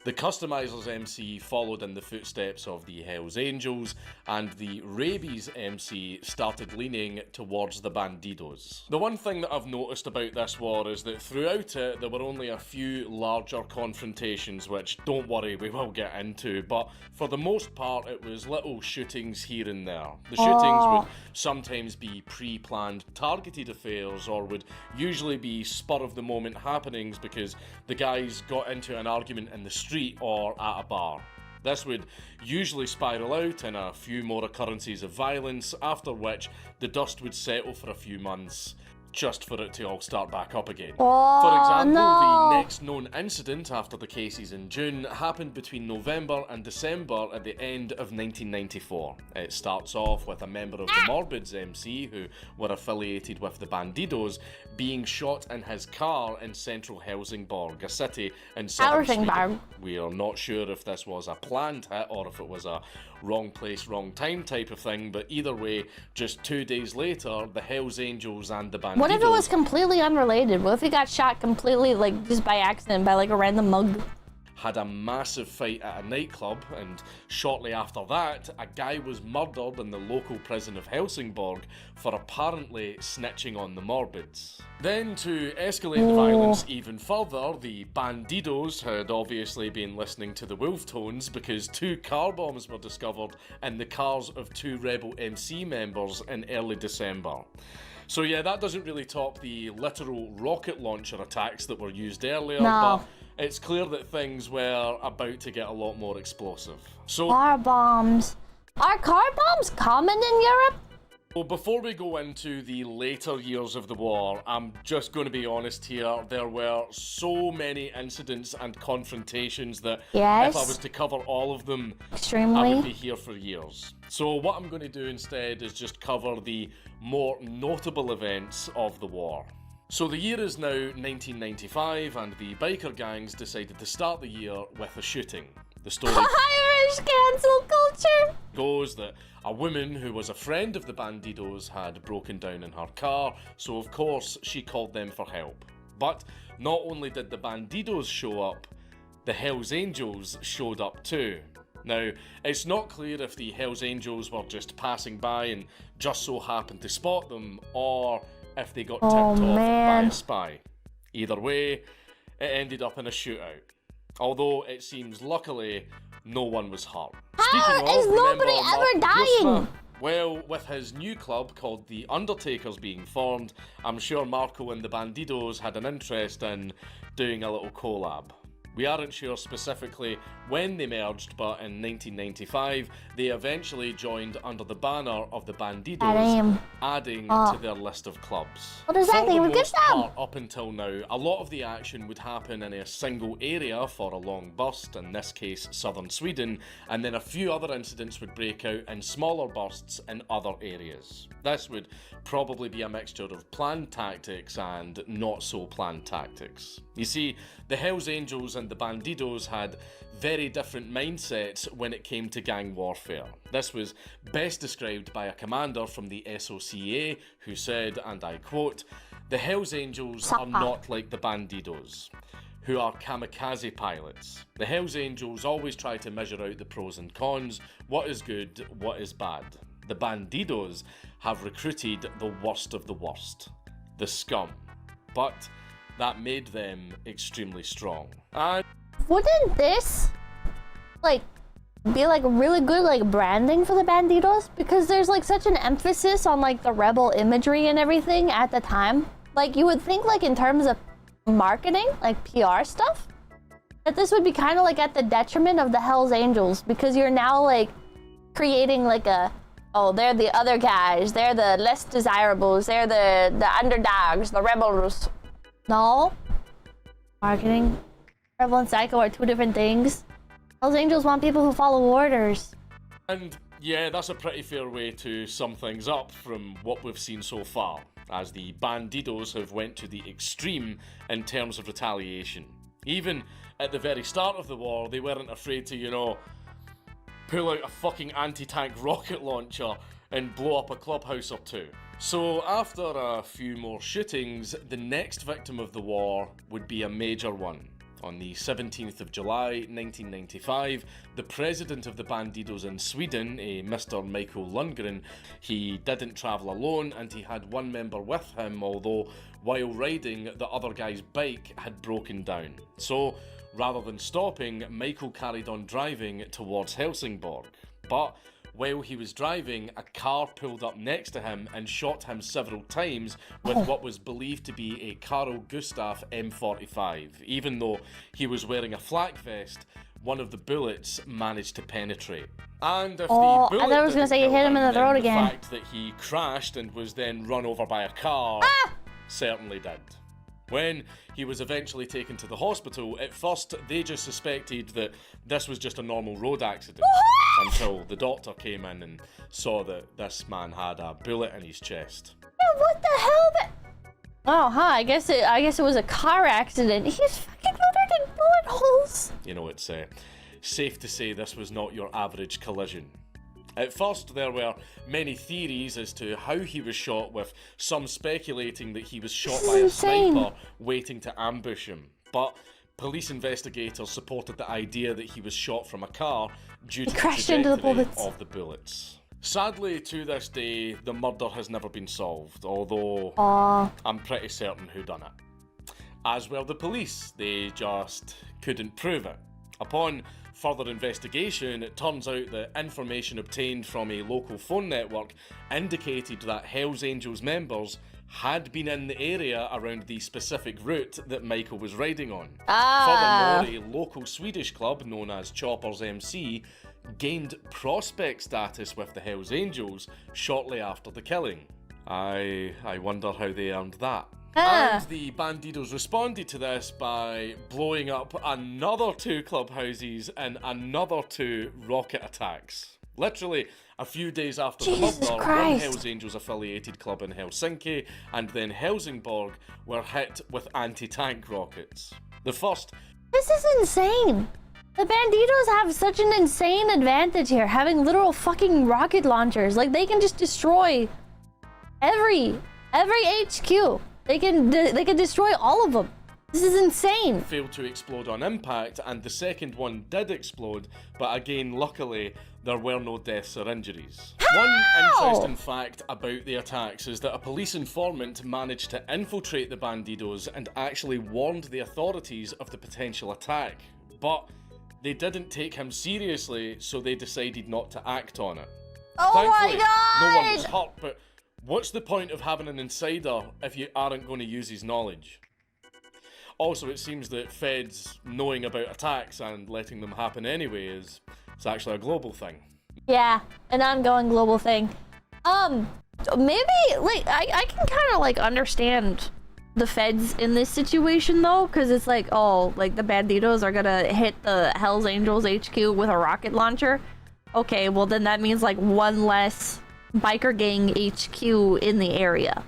[SPEAKER 2] The Customizers MC followed in the footsteps of the Hells Angels, and the Rabies MC started leaning towards the Bandidos. The one thing that I've noticed about this war is that throughout it there were only a few larger confrontations, which, don't worry, we will get into, but for the most part it was little shootings here and there. The shootings would sometimes be pre-planned targeted affairs, or would usually be spur-of-the-moment happenings because the guys got into an argument in the street or at a bar. This would usually spiral out in a few more occurrences of violence, after which the dust would settle for a few months, just for it to all start back up again. For example, the next known incident after the cases in June happened between November and December at the end of 1994. It starts off with a member of the Morbids MC, who were affiliated with the Bandidos, being shot in his car in central Helsingborg, a city in southern Sweden. We are not sure if this was a planned hit or if it was a wrong place, wrong time type of thing, but either way, just 2 days later, the Hells Angels and the Bandidos...
[SPEAKER 1] What if it was completely unrelated? What if he got shot completely, like, just by accident, by, like, a random mug?
[SPEAKER 2] Had a massive fight at a nightclub, and shortly after that, a guy was murdered in the local prison of Helsingborg for apparently snitching on the Morbids. Then, to escalate the violence even further, the Bandidos had obviously been listening to the wolf tones because 2 car bombs were discovered in the cars of 2 rebel MC members in early December. So yeah, that doesn't really top the literal rocket launcher attacks that were used earlier, but it's clear that things were about to get a lot more explosive. So,
[SPEAKER 1] car bombs. Are car bombs common in Europe?
[SPEAKER 2] Well, before we go into the later years of the war, I'm just going to be honest here. There were so many incidents and confrontations that if I was to cover all of them, I would be here for years. So what I'm going to do instead is just cover the more notable events of the war. So the year is now 1995, and the biker gangs decided to start the year with a shooting. The story
[SPEAKER 1] Irish cancel culture
[SPEAKER 2] goes that a woman who was a friend of the Bandidos had broken down in her car, so of course she called them for help. But not only did the Bandidos show up, the Hells Angels showed up too. Now, it's not clear if the Hells Angels were just passing by and just so happened to spot them, or if they got tipped off by a spy. Either way, it ended up in a shootout. Although it seems luckily no one was hurt.
[SPEAKER 1] How is nobody ever dying?
[SPEAKER 2] Well, with his new club called the Undertakers being formed, I'm sure Marco and the Bandidos had an interest in doing a little collab. We aren't sure specifically when they merged, but in 1995, they eventually joined under the banner of the Bandidos, adding to their list of clubs.
[SPEAKER 1] What does that mean? Good job!
[SPEAKER 2] Up until now, a lot of the action would happen in a single area for a long burst, in this case southern Sweden, and then a few other incidents would break out in smaller bursts in other areas. This would probably be a mixture of planned tactics and not so planned tactics. You see, the Hells Angels and the Bandidos had very different mindsets when it came to gang warfare. This was best described by a commander from the SOCA who said, and I quote, "The Hells Angels are not like the Bandidos, who are kamikaze pilots. The Hells Angels always try to measure out the pros and cons, what is good, what is bad. The Bandidos have recruited the worst of the worst, the scum. But that made them extremely strong." And
[SPEAKER 1] wouldn't this, like, be, like, really good, like, branding for the Bandidos? Because there's, like, such an emphasis on, like, the rebel imagery and everything at the time. Like, you would think, like, in terms of marketing, like, PR stuff, that this would be kind of, like, at the detriment of the Hells Angels, because you're now, like, creating, like, oh, they're the other guys, they're the less desirables, they're the underdogs, the rebels. No. Marketing. Rebel and Psycho are 2 different things. Hells Angels want people who follow orders.
[SPEAKER 2] And Yeah, that's a pretty fair way to sum things up from what we've seen so far, as the Bandidos have went to the extreme in terms of retaliation. Even at the very start of the war, they weren't afraid to, you know, pull out a fucking anti-tank rocket launcher and blow up a clubhouse or two. So after a few more shootings, the next victim of the war would be a major one. On the 17th of July 1995, the president of the Bandidos in Sweden, a Mr. Michael Lundgren, he didn't travel alone and he had one member with him, although while riding, the other guy's bike had broken down. So rather than stopping, Michael carried on driving towards Helsingborg. But while he was driving, a car pulled up next to him and shot him several times with what was believed to be a Carl Gustaf M45. Even though he was wearing a flak vest, one of the bullets managed to penetrate. And if the bullet
[SPEAKER 1] I thought I was gonna say you hit him in the
[SPEAKER 2] then
[SPEAKER 1] throat again.
[SPEAKER 2] The fact that he crashed and was then run over by a car certainly did. When he was eventually taken to the hospital, at first they just suspected that this was just a normal road accident. Until the doctor came in and saw that this man had a bullet in his chest.
[SPEAKER 1] Yeah, what the hell? Oh, huh. I guess it was a car accident. He's fucking covered in bullet holes.
[SPEAKER 2] You know, it's safe to say this was not your average collision. At first, there were many theories as to how he was shot, with some speculating that he was shot by a sniper waiting to ambush him. But police investigators supported the idea that he was shot from a car due to the trajectory of the bullets. Sadly, to this day, the murder has never been solved, although I'm pretty certain who done it. As were the police, they just couldn't prove it. Upon further investigation, it turns out that information obtained from a local phone network indicated that Hells Angels members had been in the area around the specific route that Michael was riding on. Furthermore, a local Swedish club known as Choppers MC gained prospect status with the Hells Angels shortly after the killing. I wonder how they earned that. And the Bandidos responded to this by blowing up another 2 clubhouses and another 2 rocket attacks. Literally, a few days after the murder, one Hells Angels affiliated club in Helsinki and then Helsingborg were hit with anti-tank rockets. The first...
[SPEAKER 1] This is insane! The Bandidos have such an insane advantage here, having literal fucking rocket launchers. Like, they can just destroy every HQ. They can destroy all of them. This is insane.
[SPEAKER 2] Failed to explode on impact, and the second one did explode, but again, luckily, there were no deaths or injuries. One interesting fact about the attacks is that a police informant managed to infiltrate the Bandidos and actually warned the authorities of the potential attack. But they didn't take him seriously, so they decided not to act on it.
[SPEAKER 1] Oh
[SPEAKER 2] Thankfully,
[SPEAKER 1] my god!
[SPEAKER 2] no one was hurt, but what's the point of having an insider if you aren't going to use his knowledge? Also, it seems that feds knowing about attacks and letting them happen anyway is actually a global thing.
[SPEAKER 1] Yeah, an ongoing global thing. Maybe, like, I can kind of, like, understand the feds in this situation, though, because it's like, oh, like, the Bandidos are gonna hit the Hells Angels HQ with a rocket launcher. Okay, well, then that means, like, one less biker gang HQ in the area.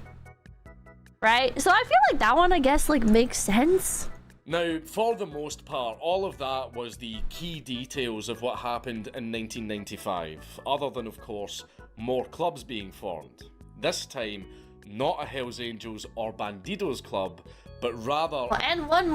[SPEAKER 1] Right? So I feel like that one, I guess, like, makes sense.
[SPEAKER 2] Now, for the most part, all of that was the key details of what happened in 1995, other than, of course, more clubs being formed. This time, not a Hells Angels or Bandidos club, but rather...
[SPEAKER 1] And one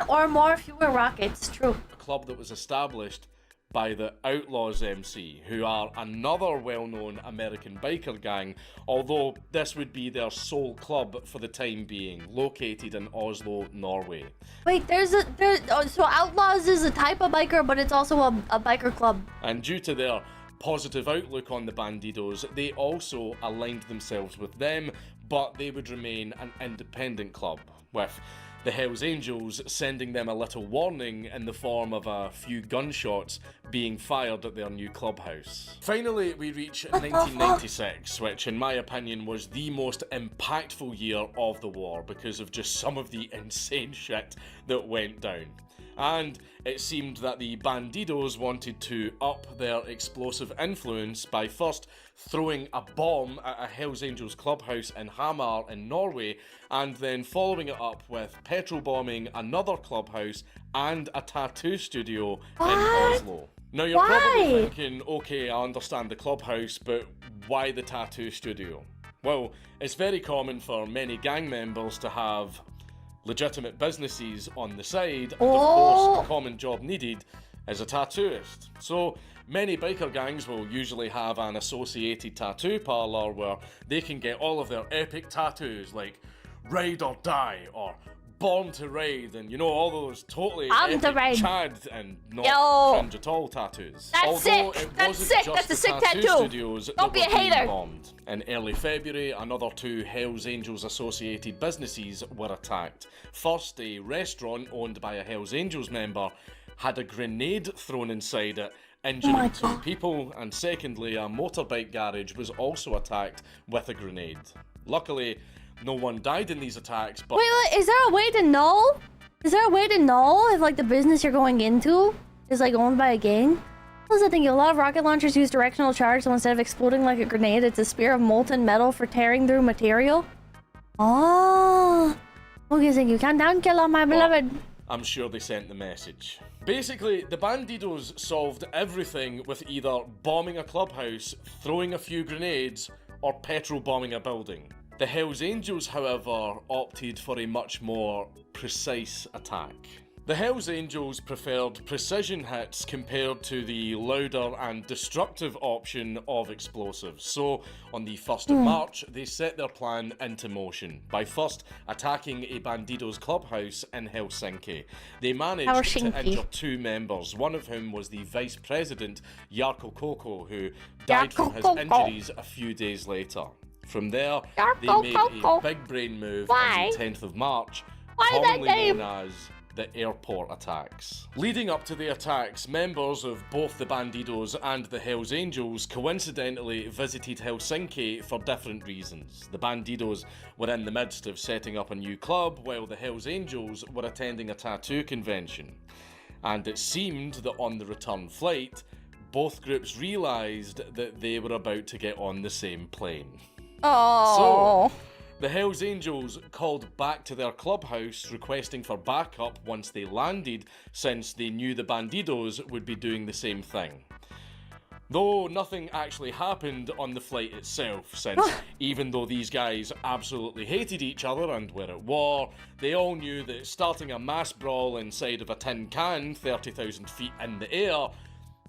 [SPEAKER 1] or more fewer rockets, true.
[SPEAKER 2] A club that was established by the Outlaws MC, who are another well-known American biker gang, although this would be their sole club for the time being, located in Oslo, Norway.
[SPEAKER 1] Wait, so Outlaws is a type of biker, but it's also a biker club.
[SPEAKER 2] And due to their positive outlook on the Bandidos, they also aligned themselves with them, but they would remain an independent club, with the Hells Angels sending them a little warning in the form of a few gunshots being fired at their new clubhouse. Finally, we reach 1996, which in my opinion was the most impactful year of the war because of just some of the insane shit that went down. And it seemed that the Bandidos wanted to up their explosive influence by first throwing a bomb at a Hells Angels clubhouse in Hamar in Norway, and then following it up with petrol bombing another clubhouse and a tattoo studio in Oslo. Now you're probably thinking, okay, I understand the clubhouse, but why the tattoo studio? Well, it's very common for many gang members to have legitimate businesses on the side, and of course a common job needed is a tattooist. So many biker gangs will usually have an associated tattoo parlour where they can get all of their epic tattoos like Ride or Die or Born to Ride, and you know, all those totally epic Chad and not cringe at all tattoos.
[SPEAKER 1] That's sick! That's sick! That's a sick tattoo! Don't be a hater!
[SPEAKER 2] Bombed. In early February, another 2 Hells Angels associated businesses were attacked. First, a restaurant owned by a Hells Angels member had a grenade thrown inside it, injuring 2 people, and secondly, a motorbike garage was also attacked with a grenade. Luckily, no one died in these attacks, but...
[SPEAKER 1] Wait, is there a way to know? Is there a way to know if, like, the business you're going into is, like, owned by a gang? What was I thinking? A lot of rocket launchers use directional charge, so instead of exploding like a grenade, it's a spear of molten metal for tearing through material? Oh. Okay, thank you. Count down, killer, my beloved.
[SPEAKER 2] I'm sure they sent the message. Basically, the Bandidos solved everything with either bombing a clubhouse, throwing a few grenades, or petrol bombing a building. The Hells Angels, however, opted for a much more precise attack. The Hells Angels preferred precision hits compared to the louder and destructive option of explosives. So, on the 1st of March, they set their plan into motion by first attacking a Bandidos clubhouse in Helsinki. They managed to injure 2 members, one of whom was the Vice President, Jarkko Koko, who died from his injuries a few days later. From there, they made a big brain move on the 10th of March, commonly known as the airport attacks. Leading up to the attacks, members of both the Bandidos and the Hells Angels coincidentally visited Helsinki for different reasons. The Bandidos were in the midst of setting up a new club, while the Hells Angels were attending a tattoo convention. And it seemed that on the return flight, both groups realised that they were about to get on the same plane.
[SPEAKER 1] Oh.
[SPEAKER 2] So, the Hells Angels called back to their clubhouse requesting for backup once they landed, since they knew the Bandidos would be doing the same thing. Though nothing actually happened on the flight itself, since even though these guys absolutely hated each other and were at war, they all knew that starting a mass brawl inside of a tin can 30,000 feet in the air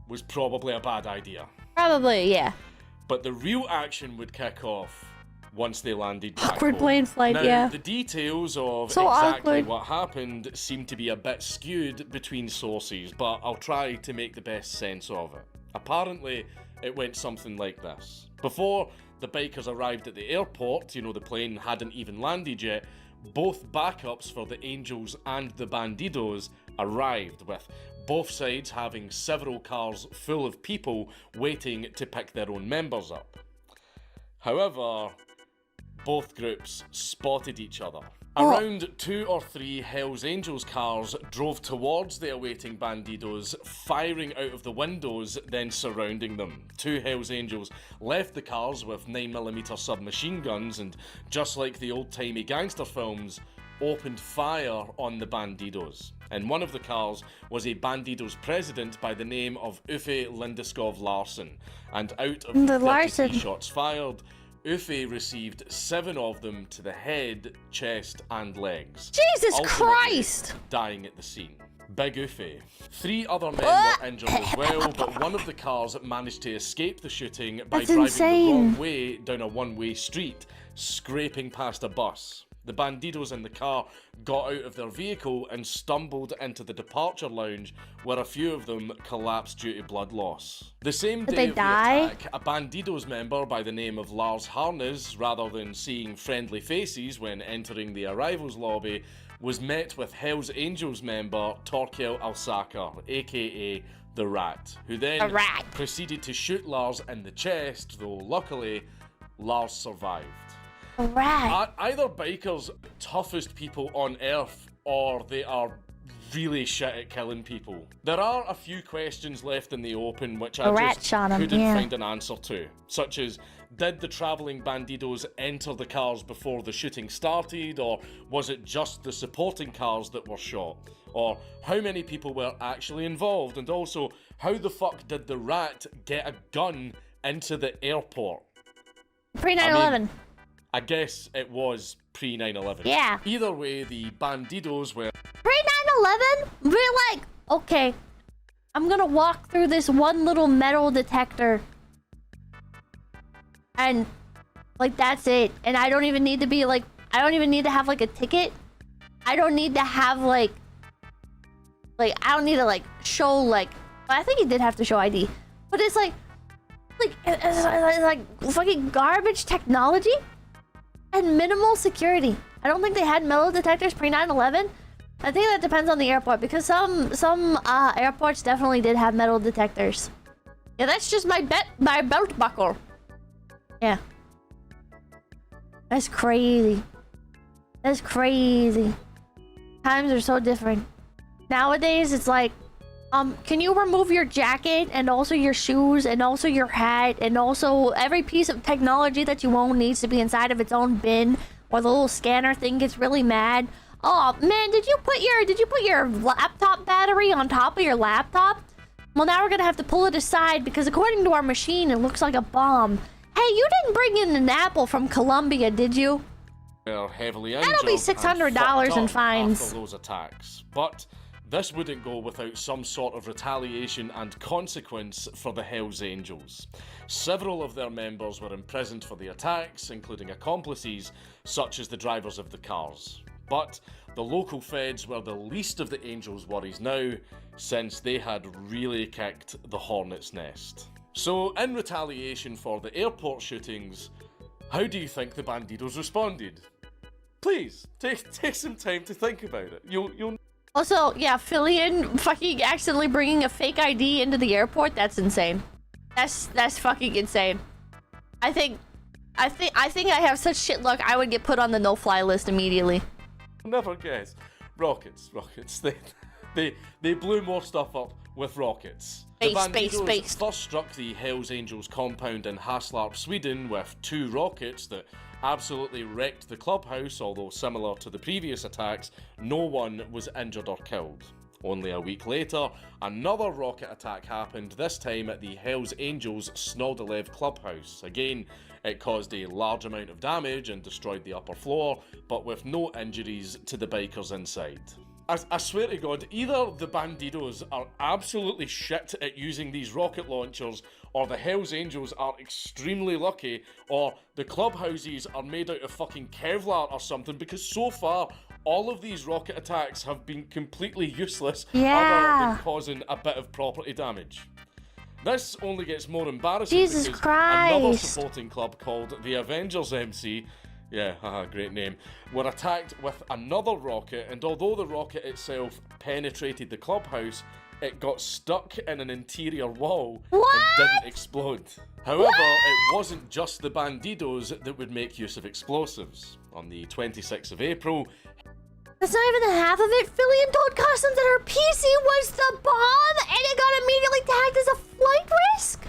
[SPEAKER 2] was probably a bad idea.
[SPEAKER 1] Probably, yeah.
[SPEAKER 2] But the real action would kick off once they landed back
[SPEAKER 1] Awkward
[SPEAKER 2] home.
[SPEAKER 1] plane flight,
[SPEAKER 2] now,
[SPEAKER 1] yeah.
[SPEAKER 2] The details of
[SPEAKER 1] So
[SPEAKER 2] exactly
[SPEAKER 1] awkward.
[SPEAKER 2] what happened seem to be a bit skewed between sources, but I'll try to make the best sense of it. Apparently, it went something like this. Before the bikers arrived at the airport, you know, the plane hadn't even landed yet, both backups for the Angels and the Bandidos arrived, with both sides having several cars full of people waiting to pick their own members up. However, both groups spotted each other. Around 2 or 3 Hells Angels cars drove towards the awaiting Bandidos, firing out of the windows, then surrounding them. 2 Hells Angels left the cars with 9mm submachine guns and, just like the old-timey gangster films, opened fire on the Bandidos. In one of the cars was a Bandidos president by the name of Uffe Lindeskov Larsson, and out of the 33 shots fired, Uffe received 7 of them to the head, chest and legs.
[SPEAKER 1] Jesus Christ!
[SPEAKER 2] Dying at the scene. Big Uffe. 3 other men were injured as well, but one of the cars managed to escape the shooting by driving the wrong way down a one-way street, scraping past a bus. The Bandidos in the car got out of their vehicle and stumbled into the departure lounge, where a few of them collapsed due to blood loss. The same day of the attack, a Bandidos member by the name of Lars Harnes, rather than seeing friendly faces when entering the arrivals lobby, was met with Hells Angels member Torkel Alsaker, aka The Rat, who then proceeded to shoot Lars in the chest, though luckily, Lars survived. Either bikers toughest people on earth, or they are really shit at killing people. There are a few questions left in the open which
[SPEAKER 1] The
[SPEAKER 2] I
[SPEAKER 1] rat
[SPEAKER 2] just
[SPEAKER 1] shot him,
[SPEAKER 2] couldn't
[SPEAKER 1] yeah.
[SPEAKER 2] find an answer to, such as, did the travelling Bandidos enter the cars before the shooting started, or was it just the supporting cars that were shot? Or how many people were actually involved? And also, how the fuck did the rat get a gun into the airport?
[SPEAKER 1] Pre 9/11.
[SPEAKER 2] I guess it was pre 9/11.
[SPEAKER 1] Yeah.
[SPEAKER 2] Either way, the Bandidos were
[SPEAKER 1] Pre 9/11, we're like, okay, I'm gonna walk through this one little metal detector. And, like, that's it. And I don't even need to be, like, I don't even need to have, like, a ticket. I don't need to have, like, I don't need to, like, show, like, I think he did have to show ID. But it's like fucking garbage technology and minimal security. I don't think they had metal detectors pre 9/11. I think that depends on the airport, because some airports definitely did have metal detectors. Yeah, that's just my belt buckle. Yeah. That's crazy. That's crazy. Times are so different. Nowadays, it's like, can you remove your jacket and also your shoes and also your hat and also every piece of technology that you own needs to be inside of its own bin, or the little scanner thing gets really mad. Oh man, did you put your laptop battery on top of your laptop? Well, now we're gonna have to pull it aside because according to our machine, it looks like a bomb. Hey, you didn't bring in an apple from Colombia, did you?
[SPEAKER 2] were heavily injured.
[SPEAKER 1] That'll be $600 in fines
[SPEAKER 2] after those attacks. But this wouldn't go without some sort of retaliation and consequence for the Hells Angels. Several of their members were imprisoned for the attacks, including accomplices such as the drivers of the cars. But the local feds were the least of the Angels' worries now, since they had really kicked the hornet's nest. So, in retaliation for the airport shootings, how do you think the Bandidos responded? Please, take some time to think about it. You'll
[SPEAKER 1] Also, yeah, Fillion fucking accidentally bringing a fake ID into the airport, that's insane. That's fucking insane. I think I have such shit luck, I would get put on the no-fly list immediately.
[SPEAKER 2] never guess. Rockets. They blew more stuff up with rockets. The Bandidos first struck the Hells Angels compound in Haslarp, Sweden with 2 rockets that absolutely wrecked the clubhouse, although similar to the previous attacks, no one was injured or killed. Only a week later, another rocket attack happened, this time at the Hells Angels Snodelev clubhouse. Again, it caused a large amount of damage and destroyed the upper floor, but with no injuries to the bikers inside. I swear to God, either the Bandidos are absolutely shit at using these rocket launchers, or the Hells Angels are extremely lucky, or the clubhouses are made out of fucking Kevlar or something, because so far, all of these rocket attacks have been completely useless, other than causing a bit of property damage. This only gets more embarrassing because another supporting club called the Avengers MC, yeah, haha, great name, were attacked with another rocket, and although the rocket itself penetrated the clubhouse, it got stuck in an interior wall and didn't explode. However, it wasn't just the Bandidos that would make use of explosives. On the 26th of April...
[SPEAKER 1] That's not even the half of it. Fillion told Customs that her PC was the bomb, and it got immediately tagged as a flight risk?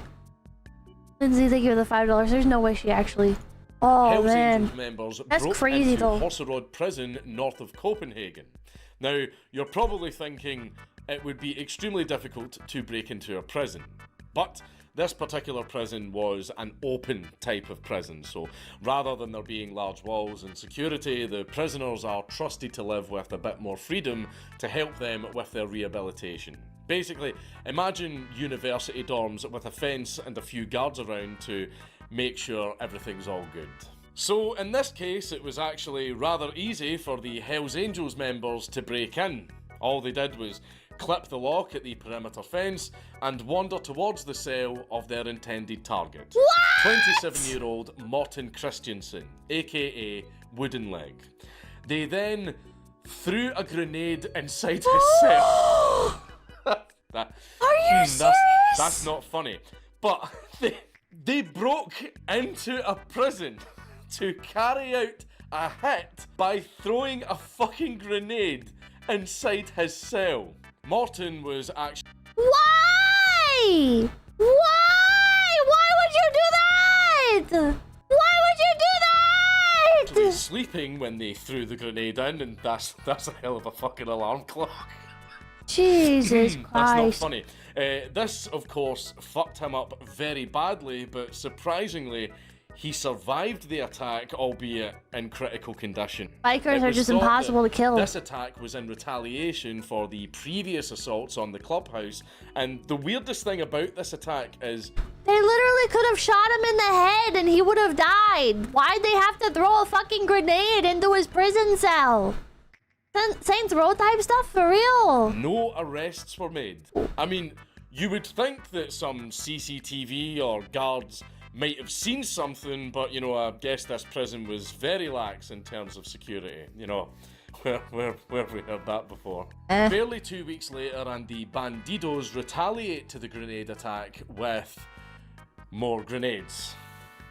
[SPEAKER 1] Lindsay, thank you for the $5. There's no way she actually... Oh,
[SPEAKER 2] Hells
[SPEAKER 1] man.
[SPEAKER 2] Angels members
[SPEAKER 1] That's
[SPEAKER 2] broke
[SPEAKER 1] crazy,
[SPEAKER 2] into
[SPEAKER 1] though.
[SPEAKER 2] Horserod prison north of Copenhagen. Now, you're probably thinking it would be extremely difficult to break into a prison. But this particular prison was an open type of prison, so rather than there being large walls and security, the prisoners are trusted to live with a bit more freedom to help them with their rehabilitation. Basically, imagine university dorms with a fence and a few guards around to make sure everything's all good. So in this case, it was actually rather easy for the Hells Angels members to break in. All they did was clip the lock at the perimeter fence and wander towards the cell of their intended target. 27-year-old Morten Christiansen, aka Wooden Leg. They then threw a grenade inside his cell.
[SPEAKER 1] Are you serious?
[SPEAKER 2] That's not funny. But they broke into a prison to carry out a hit by throwing a fucking grenade inside his cell. Morton was actually
[SPEAKER 1] Why? Why would you do that? Why would you do that?
[SPEAKER 2] sleeping when they threw the grenade in, and that's a hell of a fucking alarm clock.
[SPEAKER 1] Jesus Christ.
[SPEAKER 2] That's not funny. This, of course, fucked him up very badly, but surprisingly, he survived the attack, albeit in critical condition.
[SPEAKER 1] Bikers
[SPEAKER 2] It
[SPEAKER 1] are
[SPEAKER 2] was
[SPEAKER 1] just
[SPEAKER 2] thought
[SPEAKER 1] impossible
[SPEAKER 2] that
[SPEAKER 1] to kill.
[SPEAKER 2] This attack was in retaliation for the previous assaults on the clubhouse, and the weirdest thing about this attack is
[SPEAKER 1] They literally could have shot him in the head and he would have died. Why'd they have to throw a fucking grenade into his prison cell? Saints Row type stuff for real?
[SPEAKER 2] no arrests were made. I mean, you would think that some CCTV or guards might have seen something, but, you know, I guess this prison was very lax in terms of security. You know, where have we heard that before? Barely 2 weeks later, and the Bandidos retaliate to the grenade attack with more grenades.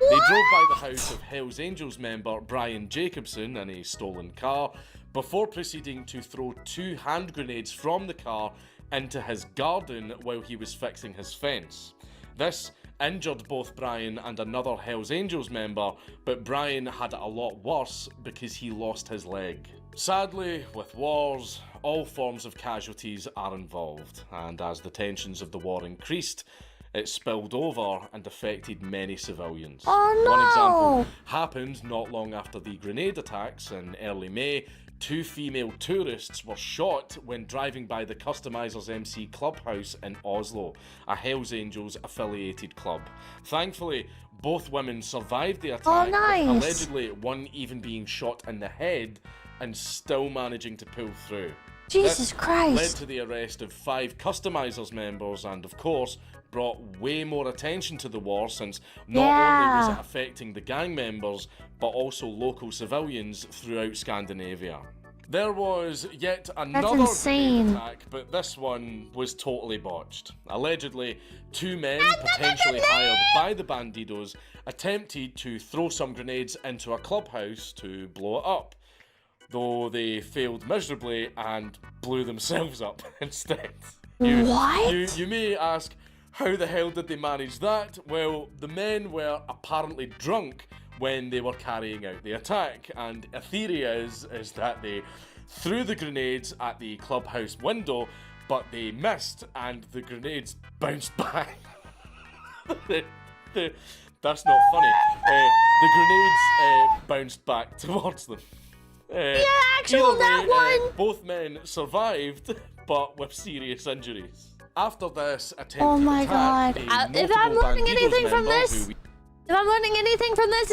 [SPEAKER 2] They drove by the house of Hells Angels member Brian Jacobson in a stolen car before proceeding to throw 2 hand grenades from the car into his garden while he was fixing his fence. This injured both Brian and another Hells Angels member, but Brian had it a lot worse because he lost his leg. Sadly, with wars, all forms of casualties are involved, and as the tensions of the war increased, it spilled over and affected many civilians.
[SPEAKER 1] Oh no!
[SPEAKER 2] One example happened not long after the grenade attacks in early May. 2 female tourists were shot when driving by the Customizers MC Clubhouse in Oslo, a Hells Angels affiliated club. Thankfully, both women survived the attack, with allegedly one even being shot in the head and still managing to pull through.
[SPEAKER 1] Jesus
[SPEAKER 2] This
[SPEAKER 1] Christ.
[SPEAKER 2] led to the arrest of 5 Customizers members and, of course, brought way more attention to the war, since not only was it affecting the gang members, but also local civilians throughout Scandinavia. There was yet another
[SPEAKER 1] insane.
[SPEAKER 2] grenade attack, but this one was totally botched. Allegedly, 2 men, potentially hired by the Bandidos, attempted to throw some grenades into a clubhouse to blow it up, though they failed miserably and blew themselves up instead.
[SPEAKER 1] What?
[SPEAKER 2] You may ask, how the hell did they manage that? Well, the men were apparently drunk when they were carrying out the attack, and a theory is that they threw the grenades at the clubhouse window, but they missed and the grenades bounced back. That's not funny. The grenades bounced back towards them.
[SPEAKER 1] Actual that one.
[SPEAKER 2] Both men survived, but with serious injuries. After this attempted
[SPEAKER 1] Oh my
[SPEAKER 2] attack,
[SPEAKER 1] God.
[SPEAKER 2] a
[SPEAKER 1] If I'm
[SPEAKER 2] notable
[SPEAKER 1] learning
[SPEAKER 2] Bandidos
[SPEAKER 1] anything from
[SPEAKER 2] member
[SPEAKER 1] this,
[SPEAKER 2] who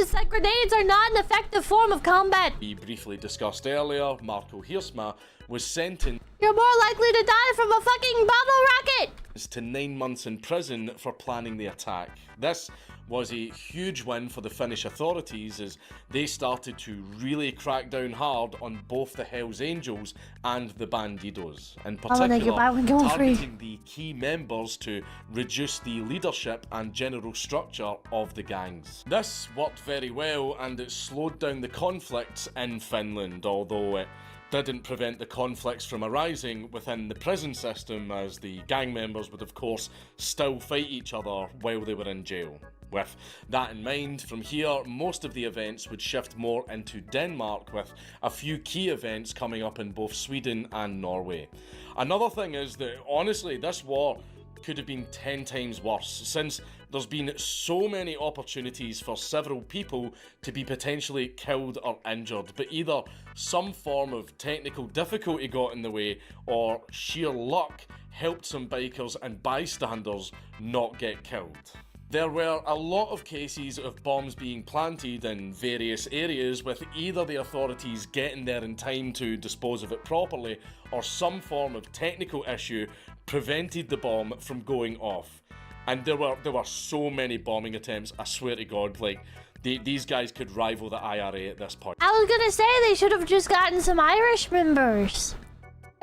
[SPEAKER 1] it's that grenades are not an effective form of combat.
[SPEAKER 2] we briefly discussed earlier, Marco Hiersma, was sentenced
[SPEAKER 1] You're more likely to die from a fucking bottle rocket.
[SPEAKER 2] to 9 months in prison for planning the attack. This was a huge win for the Finnish authorities, as they started to really crack down hard on both the Hells Angels and the Bandidos, in particular
[SPEAKER 1] buy one, get one free.
[SPEAKER 2] targeting the key members to reduce the leadership and general structure of the gangs. This worked very well, and it slowed down the conflicts in Finland, although it didn't prevent the conflicts from arising within the prison system, as the gang members would of course still fight each other while they were in jail. With that in mind, from here, most of the events would shift more into Denmark, with a few key events coming up in both Sweden and Norway. Another thing is that, honestly, this war could have been 10 times worse, since there's been so many opportunities for several people to be potentially killed or injured, but either some form of technical difficulty got in the way, or sheer luck helped some bikers and bystanders not get killed. There were a lot of cases of bombs being planted in various areas, with either the authorities getting there in time to dispose of it properly, or some form of technical issue prevented the bomb from going off. And there were so many bombing attempts, I swear to God, like, these guys could rival the IRA at this point.
[SPEAKER 1] I was gonna say they should have just gotten some Irish members.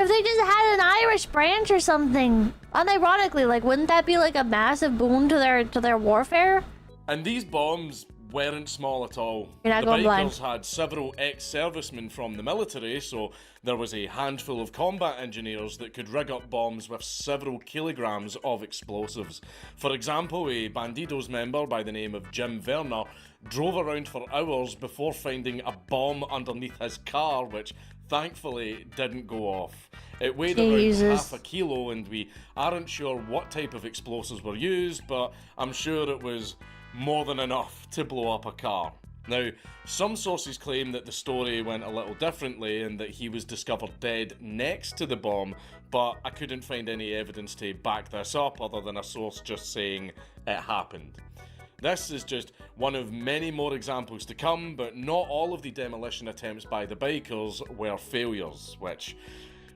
[SPEAKER 1] If they just had an Irish branch or something. Unironically, like, wouldn't that be like a massive boon to their warfare?
[SPEAKER 2] And these bombs weren't small at all.
[SPEAKER 1] You're not
[SPEAKER 2] The
[SPEAKER 1] going blind.
[SPEAKER 2] bikers had several ex-servicemen from the military, so there was a handful of combat engineers that could rig up bombs with several kilograms of explosives. For example, a Bandidos member by the name of Jim Werner drove around for hours before finding a bomb underneath his car, which thankfully didn't go off. It weighed
[SPEAKER 1] Jesus.
[SPEAKER 2] around half a kilo, and we aren't sure what type of explosives were used, but I'm sure it was more than enough to blow up a car. Now, some sources claim that the story went a little differently and that he was discovered dead next to the bomb, but I couldn't find any evidence to back this up other than a source just saying it happened. This is just one of many more examples to come, but not all of the demolition attempts by the bikers were failures, which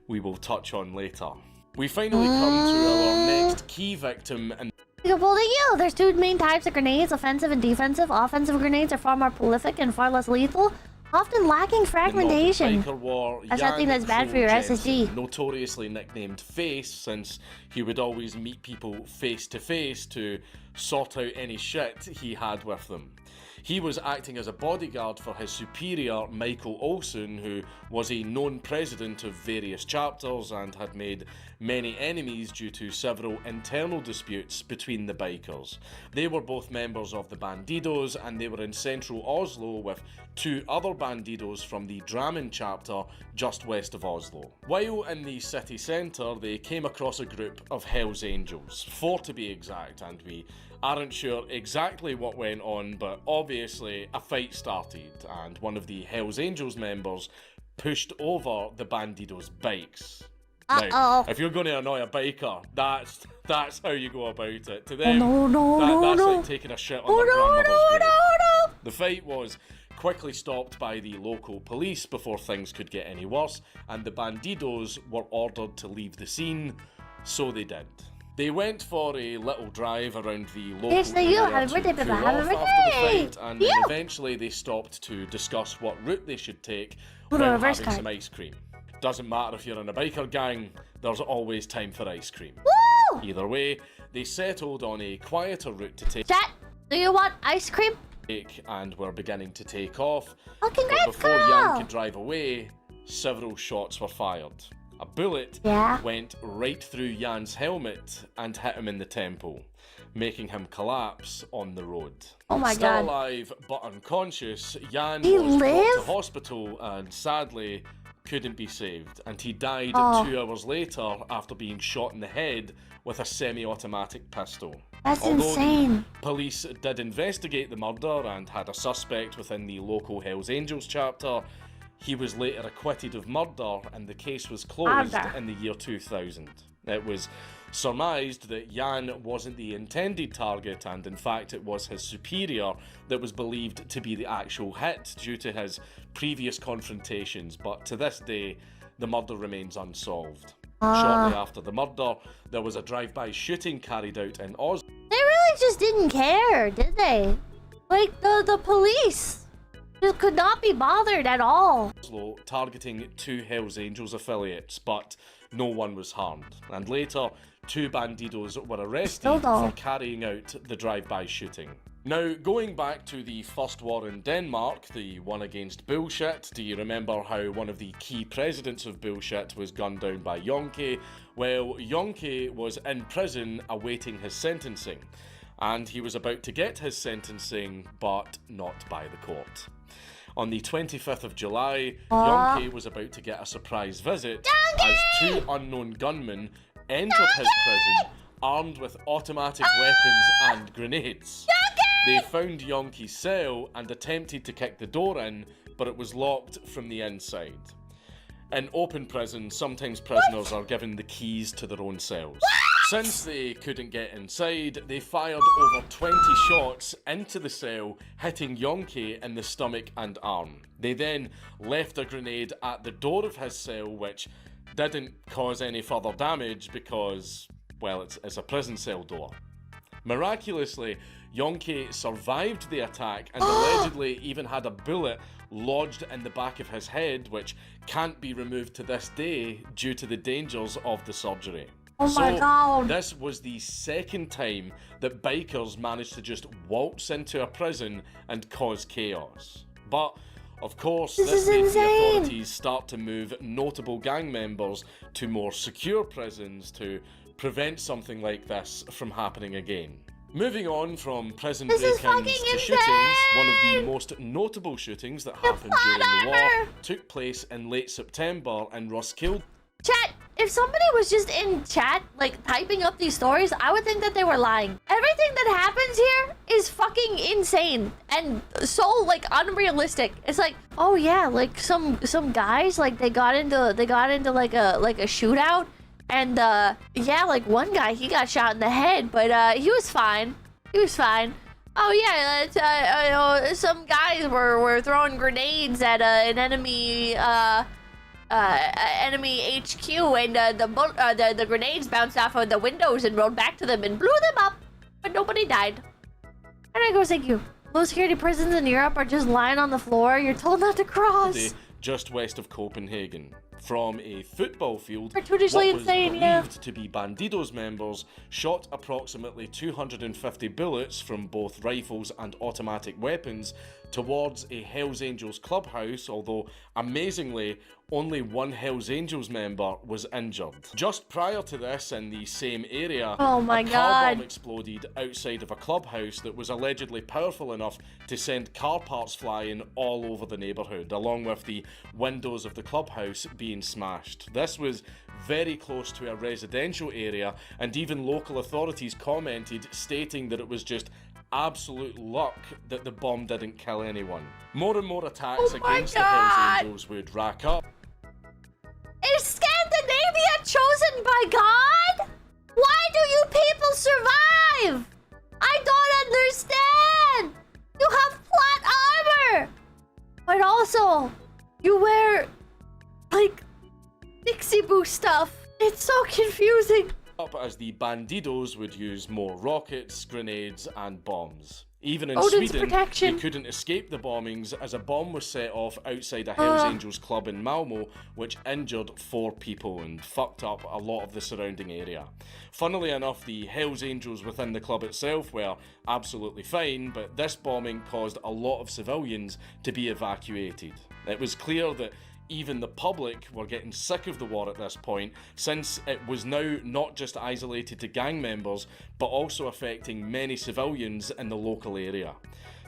[SPEAKER 2] we will touch on later. We finally come to our next key victim, and
[SPEAKER 1] Well, there's two main types of grenades, offensive and defensive. Offensive grenades are far more prolific and far less lethal, often lacking fragmentation.
[SPEAKER 2] The Nordic Biker War,
[SPEAKER 1] That's something that's bad for your SSD.
[SPEAKER 2] Notoriously nicknamed Face, since he would always meet people face to face to sort out any shit he had with them. He was acting as a bodyguard for his superior, Michael Olsen, who was a known president of various chapters and had made many enemies due to several internal disputes between the bikers. They were both members of the Bandidos, and they were in central Oslo with two other Bandidos from the Drammen chapter just west of Oslo. While in the city centre, they came across a group of Hells Angels, 4 to be exact, and we aren't sure exactly what went on, but obviously a fight started, and one of the Hells Angels members pushed over the Bandidos' bikes. Now, if you're going to annoy a biker, that's how you go about it. To them, that's like taking a shit on their grandmother's grave. The fight was quickly stopped by the local police before things could get any worse, and the Bandidos were ordered to leave the scene, so they did. They went for a little drive around the local area
[SPEAKER 1] Happy birthday,
[SPEAKER 2] to
[SPEAKER 1] Pippa.
[SPEAKER 2] cool
[SPEAKER 1] Happy
[SPEAKER 2] off after the
[SPEAKER 1] birthday.
[SPEAKER 2] fight, and then eventually they stopped to discuss what route they should take
[SPEAKER 1] Ooh,
[SPEAKER 2] while
[SPEAKER 1] reverse
[SPEAKER 2] having
[SPEAKER 1] card.
[SPEAKER 2] some ice cream. Doesn't matter if you're in a biker gang, there's always time for ice cream.
[SPEAKER 1] Woo!
[SPEAKER 2] Either way, they settled on a quieter route to take
[SPEAKER 1] Chat, do you want ice cream?
[SPEAKER 2] and were beginning to take off.
[SPEAKER 1] Oh,
[SPEAKER 2] But
[SPEAKER 1] congrats,
[SPEAKER 2] before
[SPEAKER 1] Carl.
[SPEAKER 2] Jan could drive away, several shots were fired. A bullet went right through Jan's helmet and hit him in the temple, making him collapse on the road.
[SPEAKER 1] Oh my
[SPEAKER 2] Still
[SPEAKER 1] God.
[SPEAKER 2] alive but unconscious, Jan
[SPEAKER 1] He
[SPEAKER 2] was brought
[SPEAKER 1] lived?
[SPEAKER 2] to hospital and sadly couldn't be saved, and he died 2 hours later after being shot in the head with a semi-automatic pistol.
[SPEAKER 1] That's
[SPEAKER 2] Although
[SPEAKER 1] insane.
[SPEAKER 2] the police did investigate the murder and had a suspect within the local Hells Angels chapter, he was later acquitted of murder and the case was closed in the year 2000. It was surmised that Jan wasn't the intended target, and in fact it was his superior that was believed to be the actual hit due to his previous confrontations, but to this day the murder remains unsolved. Shortly after the murder, there was a drive-by shooting carried out in Oslo.
[SPEAKER 1] They really just didn't care, did they? Like, the police just could not be bothered at all.
[SPEAKER 2] Targeting 2 Hells Angels affiliates, but no one was harmed. And later, 2 Bandidos were arrested for carrying out the drive-by shooting. Now, going back to the first war in Denmark, the one against Bullshit, do you remember how one of the key presidents of Bullshit was gunned down by Yonke? Well, Yonke was in prison awaiting his sentencing, and he was about to get his sentencing, but not by the court. On the 25th of July, Yonke was about to get a surprise visit as 2 unknown gunmen entered his prison armed with automatic weapons and grenades. They found Yonke's cell and attempted to kick the door in, but it was locked from the inside. In open prison, sometimes prisoners are given the keys to their own cells. Since they couldn't get inside, they fired over 20 shots into the cell, hitting Yonke in the stomach and arm. They then left a grenade at the door of his cell, which didn't cause any further damage because, well, it's a prison cell door. Miraculously, Yonke survived the attack and allegedly even had a bullet lodged in the back of his head, which can't be removed to this day due to the dangers of the surgery.
[SPEAKER 1] Oh my God.
[SPEAKER 2] This was the second time that bikers managed to just waltz into a prison and cause chaos. But of course, this made the authorities start to move notable gang members to more secure prisons to prevent something like this from happening again. Moving on from prison break-ins to shootings, one of the most notable shootings that happened during the war took place in late September in Roskilde.
[SPEAKER 1] Chat, if somebody was just in chat, like, typing up these stories, I would think that they were lying. Everything that happens here is fucking insane and so, like, unrealistic. It's like, oh yeah, like, some guys, like, they got into like a shootout, and yeah, like, one guy, he got shot in the head, but he was fine. He was fine. Oh yeah, it's, some guys were throwing grenades at an enemy enemy HQ, and the grenades bounced off of the windows and rolled back to them and blew them up, but nobody died. And I go, thank you. Low security prisons in Europe are just lying on the floor. You're told not to cross.
[SPEAKER 2] Just west of Copenhagen. From a football field, what
[SPEAKER 1] was
[SPEAKER 2] believed to be Bandidos members shot approximately 250 bullets from both rifles and automatic weapons towards a Hells Angels clubhouse, although amazingly only one Hells Angels member was injured. Just prior to this, in the same area, a car bomb exploded outside of a clubhouse that was allegedly powerful enough to send car parts flying all over the neighbourhood, along with the windows of the clubhouse being smashed. This was very close to a residential area, and even local authorities commented, stating that it was just absolute luck that the bomb didn't kill anyone. More and more attacks against the Hells Angels would rack up.
[SPEAKER 1] Is Scandinavia chosen by God? Why do you people survive? I don't understand. You have plot armor, but also you wear, like, Dixie Boo stuff. It's so confusing.
[SPEAKER 2] Up as the Bandidos would use more rockets, grenades, and bombs. Even in
[SPEAKER 1] Odin's
[SPEAKER 2] Sweden,
[SPEAKER 1] protection.
[SPEAKER 2] they couldn't escape the bombings as a bomb was set off outside a Hells Angels club in Malmo, which injured 4 people and fucked up a lot of the surrounding area. Funnily enough, the Hells Angels within the club itself were absolutely fine, but this bombing caused a lot of civilians to be evacuated. It was clear that even the public were getting sick of the war at this point, since it was now not just isolated to gang members, but also affecting many civilians in the local area.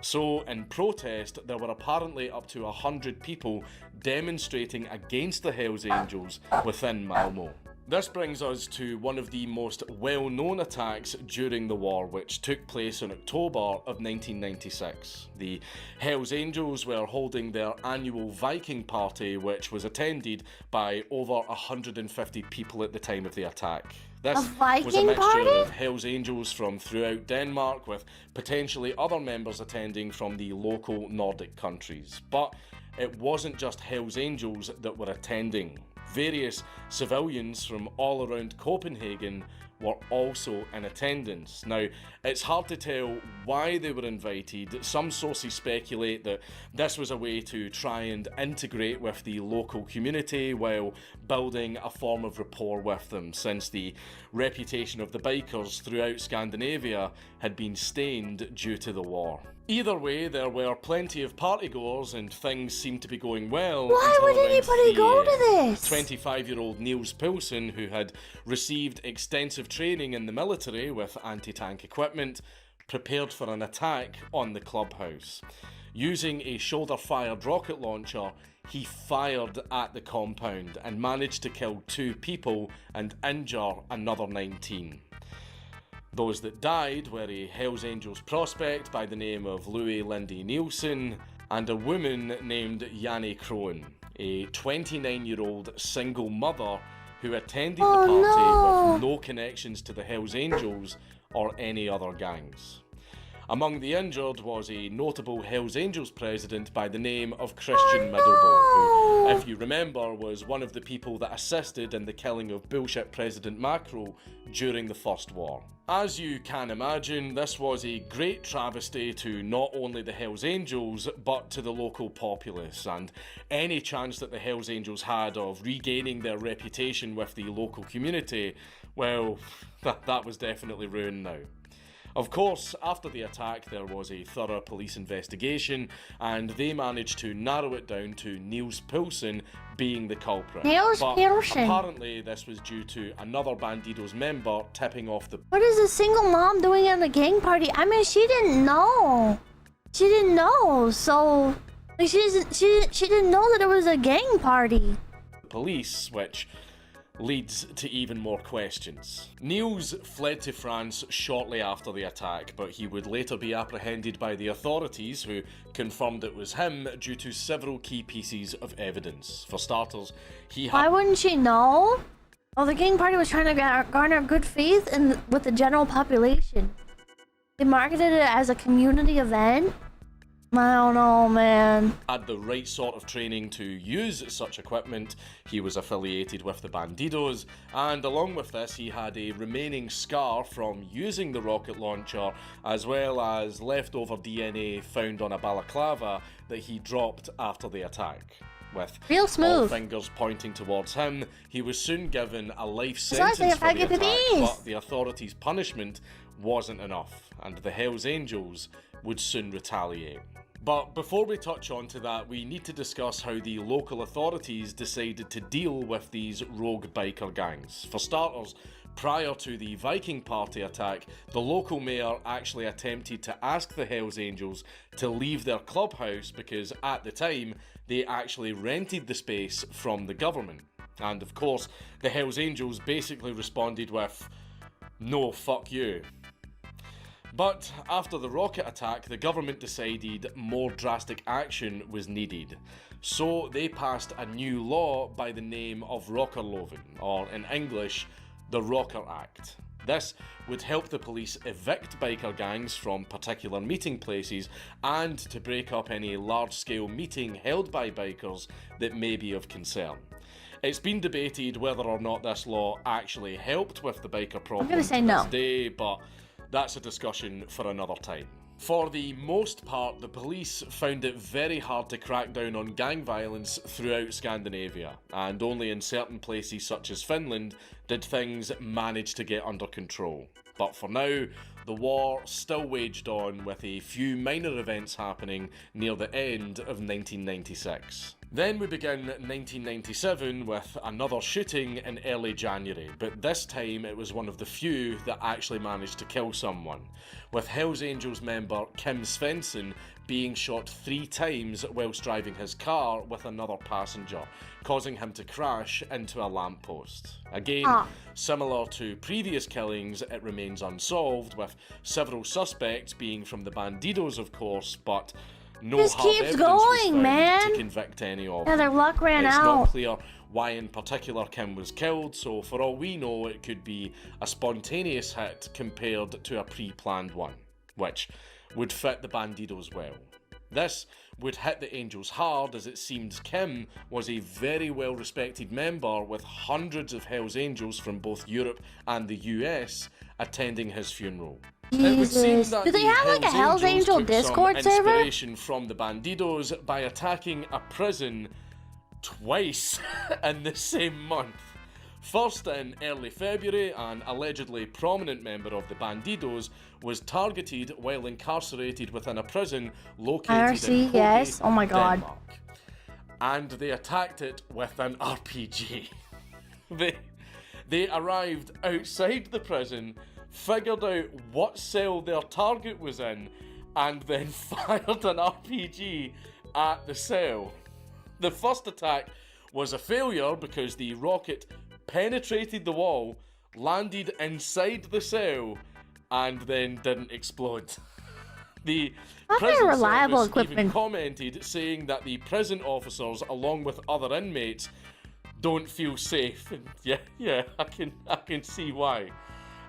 [SPEAKER 2] So, in protest, there were apparently up to 100 people demonstrating against the Hells Angels within Malmo. This brings us to one of the most well-known attacks during the war, which took place in October of 1996. The Hells Angels were holding their annual Viking party, which was attended by over 150 people at the time of the attack. This was a mixture of Hells Angels from throughout Denmark, with potentially other members attending from the local Nordic countries. But it wasn't just Hells Angels that were attending. Various civilians from all around Copenhagen were also in attendance. Now, it's hard to tell why they were invited. Some sources speculate that this was a way to try and integrate with the local community while building a form of rapport with them, since the reputation of the bikers throughout Scandinavia had been stained due to the war. Either way, there were plenty of partygoers and things seemed to be going well.
[SPEAKER 1] Why would anybody go to this?
[SPEAKER 2] 25-year-old Niels Poulsen, who had received extensive training in the military with anti-tank equipment, prepared for an attack on the clubhouse. Using a shoulder-fired rocket launcher, he fired at the compound and managed to kill 2 people and injure another 19. Those that died were a Hells Angels prospect by the name of Louis Lindy Nielsen and a woman named Janne Krohn, a 29-year-old single mother who attended the party with no connections to the Hells Angels or any other gangs. Among the injured was a notable Hells Angels president by the name of Christian Middelboe, who, if you remember, was one of the people that assisted in the killing of bullshit President Macron during the First War. As you can imagine, this was a great travesty to not only the Hells Angels, but to the local populace, and any chance that the Hells Angels had of regaining their reputation with the local community Well, that was definitely ruined now. Of course, after the attack, there was a thorough police investigation, and they managed to narrow it down to Niels Poulsen being the culprit.
[SPEAKER 1] Niels
[SPEAKER 2] but
[SPEAKER 1] Poulsen.
[SPEAKER 2] apparently, this was due to another Bandidos member tipping off the.
[SPEAKER 1] What is a single mom doing at a gang party? I mean, she didn't know. She didn't know, so like, she didn't know that it was a gang party.
[SPEAKER 2] Police, which leads to even more questions. Niels fled to France shortly after the attack, but he would later be apprehended by the authorities, who confirmed it was him due to several key pieces of evidence. For starters, he had...
[SPEAKER 1] Why wouldn't she know? Oh, the gang party was trying to garner good faith with the general population. They marketed it as a community event. I don't know, man.
[SPEAKER 2] Had the right sort of training to use such equipment. He was affiliated with the Bandidos, and along with this, he had a remaining scar from using the rocket launcher, as well as leftover DNA found on a balaclava that he dropped after the attack. With
[SPEAKER 1] Real smooth.
[SPEAKER 2] all fingers pointing towards him, he was soon given a life
[SPEAKER 1] So I
[SPEAKER 2] sentence
[SPEAKER 1] say if
[SPEAKER 2] for
[SPEAKER 1] I
[SPEAKER 2] the
[SPEAKER 1] get the
[SPEAKER 2] attack,
[SPEAKER 1] bees.
[SPEAKER 2] but the authorities' punishment wasn't enough, and the Hells Angels would soon retaliate. But before we touch on to that, we need to discuss how the local authorities decided to deal with these rogue biker gangs. For starters, prior to the Viking Party attack, the local mayor actually attempted to ask the Hells Angels to leave their clubhouse because at the time they actually rented the space from the government. And of course, the Hells Angels basically responded with, "No, fuck you." But after the rocket attack, the government decided more drastic action was needed. So they passed a new law by the name of Rockerloven, or in English, the Rocker Act. This would help the police evict biker gangs from particular meeting places and to break up any large-scale meeting held by bikers that may be of concern. It's been debated whether or not this law actually helped with the biker problem
[SPEAKER 1] I'm gonna say
[SPEAKER 2] to
[SPEAKER 1] no.
[SPEAKER 2] this day, but that's a discussion for another time. For the most part, the police found it very hard to crack down on gang violence throughout Scandinavia, and only in certain places such as Finland did things manage to get under control. But for now, the war still waged on, with a few minor events happening near the end of 1996. Then we begin 1997 with another shooting in early January, but this time it was one of the few that actually managed to kill someone, with Hells Angels member Kim Svensson being shot 3 times whilst driving his car with another passenger, causing him to crash into a lamppost. Again, similar to previous killings, it remains unsolved, with several suspects being from the Bandidos, of course, but no
[SPEAKER 1] This
[SPEAKER 2] hard
[SPEAKER 1] keeps
[SPEAKER 2] evidence
[SPEAKER 1] going,
[SPEAKER 2] was found
[SPEAKER 1] man.
[SPEAKER 2] to convict any of
[SPEAKER 1] Yeah,
[SPEAKER 2] them.
[SPEAKER 1] their luck ran
[SPEAKER 2] It's
[SPEAKER 1] out.
[SPEAKER 2] not clear why in particular Kim was killed, so for all we know it could be a spontaneous hit compared to a pre-planned one, which would fit the Bandidos well. This would hit the Angels hard, as it seemed Kim was a very well respected member, with hundreds of Hells Angels from both Europe and the US attending his funeral. It would seem
[SPEAKER 1] Jesus.
[SPEAKER 2] that
[SPEAKER 1] Do they
[SPEAKER 2] the
[SPEAKER 1] have like a Hells Angel
[SPEAKER 2] took
[SPEAKER 1] Discord
[SPEAKER 2] some
[SPEAKER 1] server?
[SPEAKER 2] inspiration from the Bandidos by attacking a prison twice in the same month. First in early February, an allegedly prominent member of the Bandidos was targeted while incarcerated within a prison located
[SPEAKER 1] IRC,
[SPEAKER 2] in Hoge,
[SPEAKER 1] yes. Oh my God.
[SPEAKER 2] Denmark. And they attacked it with an RPG. They arrived outside the prison, figured out what cell their target was in, and then fired an RPG at the cell. The first attack was a failure because the rocket penetrated the wall, landed inside the cell, and then didn't explode. The
[SPEAKER 1] Not very
[SPEAKER 2] prison
[SPEAKER 1] reliable
[SPEAKER 2] service even
[SPEAKER 1] equipment.
[SPEAKER 2] commented saying that the prison officers, along with other inmates, don't feel safe. And yeah, I can see why.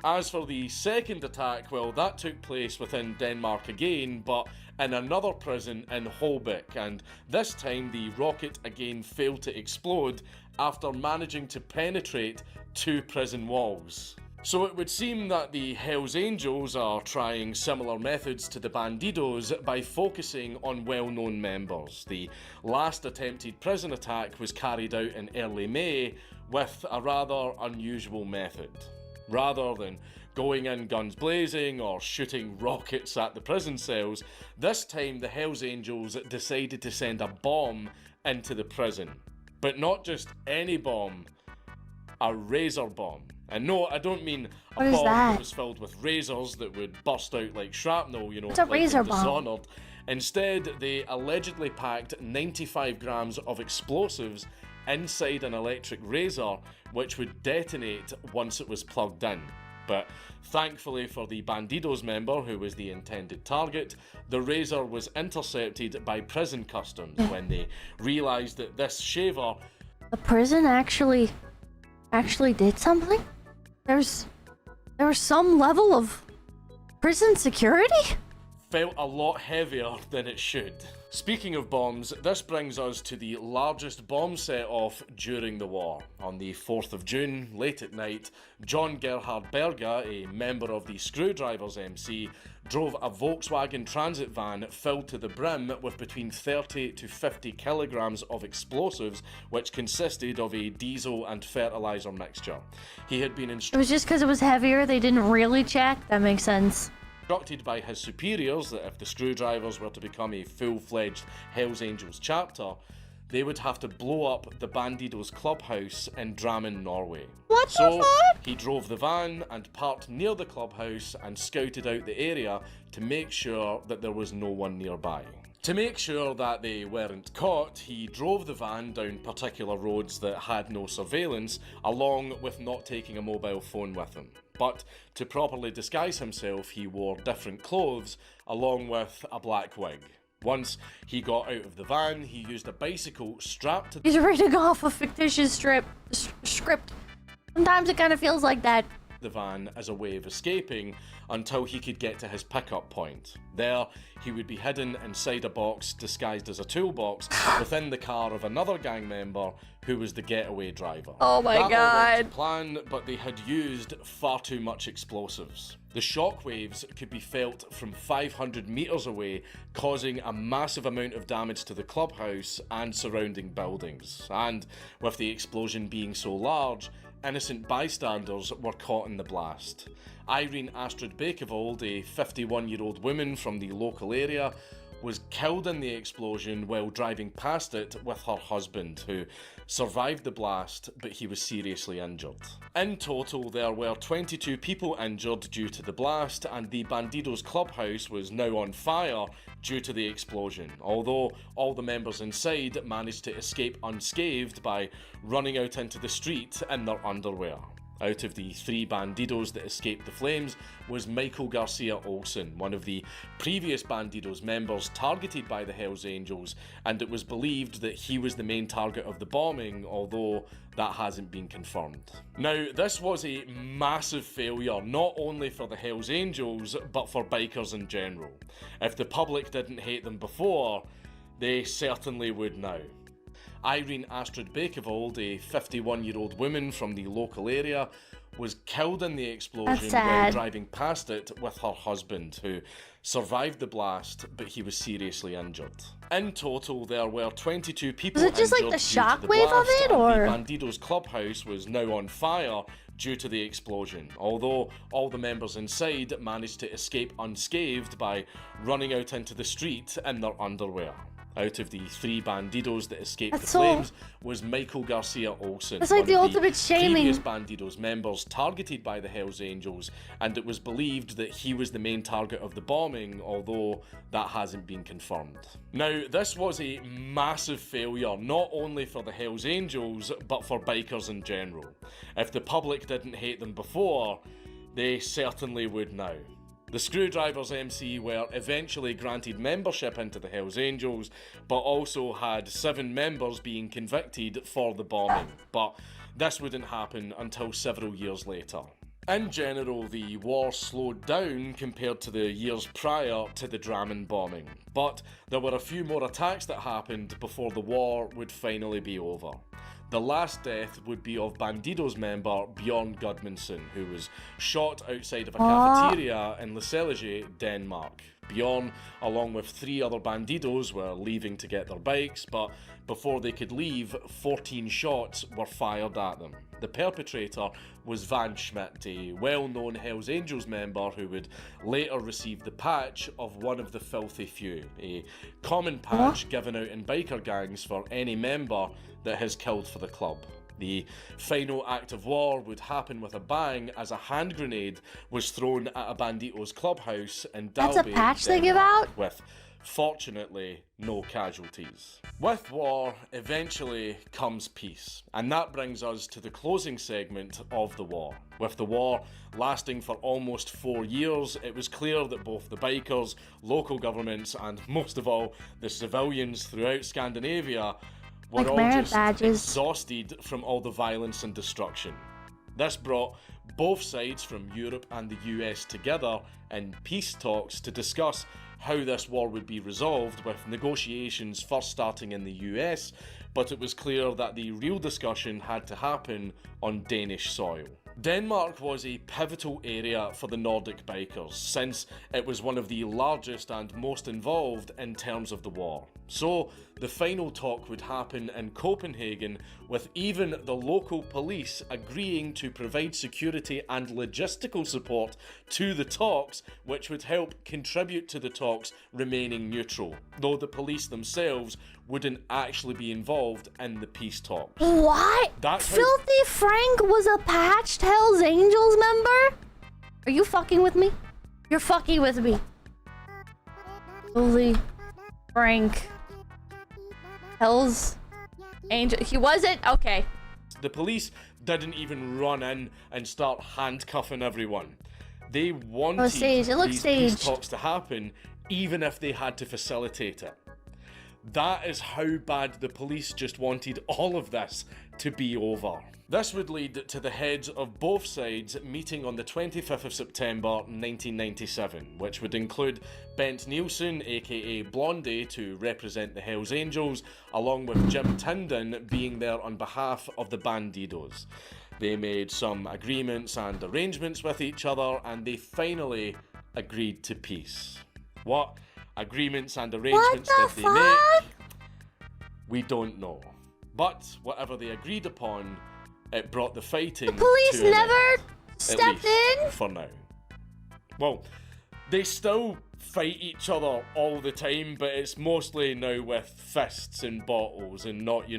[SPEAKER 2] As for the second attack, well, that took place within Denmark again, but in another prison in Holbæk, and this time the rocket again failed to explode after managing to penetrate 2 prison walls. So it would seem that the Hells Angels are trying similar methods to the Bandidos by focusing on well-known members. The last attempted prison attack was carried out in early May with a rather unusual method. Rather than going in guns blazing or shooting rockets at the prison cells, this time the Hells Angels decided to send a bomb into the prison. But not just any bomb, a razor bomb. And no, I don't mean a
[SPEAKER 1] What is
[SPEAKER 2] bomb
[SPEAKER 1] that?
[SPEAKER 2] that was filled with razors that would burst out like shrapnel, you know,
[SPEAKER 1] It's a
[SPEAKER 2] like
[SPEAKER 1] razor
[SPEAKER 2] in
[SPEAKER 1] bomb.
[SPEAKER 2] Dishonored. Instead, they allegedly packed 95 grams of explosives inside an electric razor, which would detonate once it was plugged in. But thankfully for the Bandidos member, who was the intended target, the razor was intercepted by prison customs when they realised that this shaver...
[SPEAKER 1] The prison actually did something? There was some level of prison security?
[SPEAKER 2] felt a lot heavier than it should. Speaking of bombs, this brings us to the largest bomb set-off during the war. On the 4th of June, late at night, John Gerhard Berger, a member of the Screwdrivers MC, drove a Volkswagen Transit van filled to the brim with between 30 to 50 kilograms of explosives, which consisted of a diesel and fertilizer mixture. He had been
[SPEAKER 1] It was just because it was heavier, they didn't really check? That makes sense.
[SPEAKER 2] instructed by his superiors that if the Screwdrivers were to become a full-fledged Hells Angels chapter, they would have to blow up the Bandidos clubhouse in Drammen, Norway.
[SPEAKER 1] What the
[SPEAKER 2] So
[SPEAKER 1] fuck?
[SPEAKER 2] he drove the van and parked near the clubhouse and scouted out the area to make sure that there was no one nearby. To make sure that they weren't caught, he drove the van down particular roads that had no surveillance, along with not taking a mobile phone with him. But to properly disguise himself, he wore different clothes, along with a black wig. Once he got out of the van, he used a bicycle strapped to
[SPEAKER 1] He's reading off a fictitious script. Sometimes it kind of feels like that.
[SPEAKER 2] the van as a way of escaping until he could get to his pickup point. There, he would be hidden inside a box disguised as a toolbox within the car of another gang member who was the getaway driver.
[SPEAKER 1] Oh my
[SPEAKER 2] That all went
[SPEAKER 1] God.
[SPEAKER 2] to plan, but they had used far too much explosives. The shockwaves could be felt from 500 meters away, causing a massive amount of damage to the clubhouse and surrounding buildings. And with the explosion being so large, innocent bystanders were caught in the blast. Irene Astrid Bakevold, a 51-year-old woman from the local area, was killed in the explosion while driving past it with her husband, who survived the blast, but he was seriously injured. In total, there were 22 people injured due to the blast, and the Bandidos clubhouse was now on fire due to the explosion, although all the members inside managed to escape unscathed by running out into the street in their underwear. Out of the 3 Bandidos that escaped the flames was Michael Garcia Olsen, one of the previous Bandidos members targeted by the Hells Angels, and it was believed that he was the main target of the bombing, although that hasn't been confirmed. Now, this was a massive failure, not only for the Hells Angels, but for bikers in general. If the public didn't hate them before, they certainly would now. Irene Astrid Bakevold, a 51-year-old woman from the local area, was killed in the explosion
[SPEAKER 1] That's
[SPEAKER 2] while
[SPEAKER 1] sad.
[SPEAKER 2] driving past it with her husband, who survived the blast, but he was seriously injured. In total, there were 22 people
[SPEAKER 1] Was it just like
[SPEAKER 2] injured
[SPEAKER 1] the
[SPEAKER 2] due to the
[SPEAKER 1] shockwave of
[SPEAKER 2] blast,
[SPEAKER 1] it,
[SPEAKER 2] and
[SPEAKER 1] or?
[SPEAKER 2] the Bandidos clubhouse was now on fire due to the explosion, although all the members inside managed to escape unscathed by running out into the street in their underwear. Out of the 3 Bandidos that escaped
[SPEAKER 1] That's
[SPEAKER 2] the
[SPEAKER 1] so-
[SPEAKER 2] flames was Michael Garcia Olsen,
[SPEAKER 1] It's like
[SPEAKER 2] one
[SPEAKER 1] the
[SPEAKER 2] of
[SPEAKER 1] ultimate shaming.
[SPEAKER 2] previous Bandidos members targeted by the Hells Angels, and it was believed that he was the main target of the bombing, although that hasn't been confirmed. Now, this was a massive failure, not only for the Hells Angels, but for bikers in general. If the public didn't hate them before, they certainly would now. The Screwdrivers MC were eventually granted membership into the Hells Angels, but also had 7 members being convicted for the bombing. But this wouldn't happen until several years later. In general, the war slowed down compared to the years prior to the Drammen bombing, but there were a few more attacks that happened before the war would finally be over. The last death would be of Bandidos member Bjorn Gudmundsson, who was shot outside of a cafeteria in Lessellige, Denmark. Bjorn, along with 3 other Bandidos, were leaving to get their bikes, but before they could leave, 14 shots were fired at them. The perpetrator was Van Schmidt, a well-known Hells Angels member who would later receive the patch of one of the Filthy Few, a common patch given out in biker gangs for any member that has killed for the club. The final act of war would happen with a bang as a hand grenade was thrown at a Banditos clubhouse in Dalby,
[SPEAKER 1] That's a patch they give
[SPEAKER 2] Denmark,
[SPEAKER 1] out?
[SPEAKER 2] with fortunately no casualties. With war eventually comes peace, and that brings us to the closing segment of the war. With the war lasting for almost 4 years, it was clear that both the bikers, local governments, and most of all the civilians throughout Scandinavia were
[SPEAKER 1] Like
[SPEAKER 2] all
[SPEAKER 1] merit
[SPEAKER 2] just
[SPEAKER 1] badges.
[SPEAKER 2] exhausted from all the violence and destruction. This brought both sides from Europe and the US together in peace talks to discuss how this war would be resolved, with negotiations first starting in the US, but it was clear that the real discussion had to happen on Danish soil. Denmark was a pivotal area for the Nordic bikers, since it was one of the largest and most involved in terms of the war. So, the final talk would happen in Copenhagen, with even the local police agreeing to provide security and logistical support to the talks, which would help contribute to the talks remaining neutral, though the police themselves wouldn't actually be involved in the peace talks.
[SPEAKER 1] What?
[SPEAKER 2] That's how-
[SPEAKER 1] Filthy Frank was a patched Hells Angels member? Are you fucking with me? You're fucking with me. Filthy Frank. Hells Angel. He wasn't? Okay.
[SPEAKER 2] The police didn't even run in and start handcuffing everyone. They wanted
[SPEAKER 1] staged. It looked
[SPEAKER 2] these peace
[SPEAKER 1] staged.
[SPEAKER 2] talks to happen, even if they had to facilitate it. That is how bad the police just wanted all of this to be over. This would lead to the heads of both sides meeting on the 25th of September 1997, which would include Bent Nielsen, aka Blondie, to represent the Hells Angels, along with Jim Tinden being there on behalf of the Bandidos. They made some agreements and arrangements with each other, and they finally agreed to peace. What agreements and arrangements
[SPEAKER 1] What
[SPEAKER 2] did
[SPEAKER 1] the
[SPEAKER 2] they make?
[SPEAKER 1] fuck?
[SPEAKER 2] We don't know. But whatever they agreed upon, it brought the fighting
[SPEAKER 1] The police
[SPEAKER 2] to an
[SPEAKER 1] never
[SPEAKER 2] end, at
[SPEAKER 1] stepped
[SPEAKER 2] least
[SPEAKER 1] in?
[SPEAKER 2] for now. Well, they still fight each other all the time, but it's mostly now with fists and bottles and not,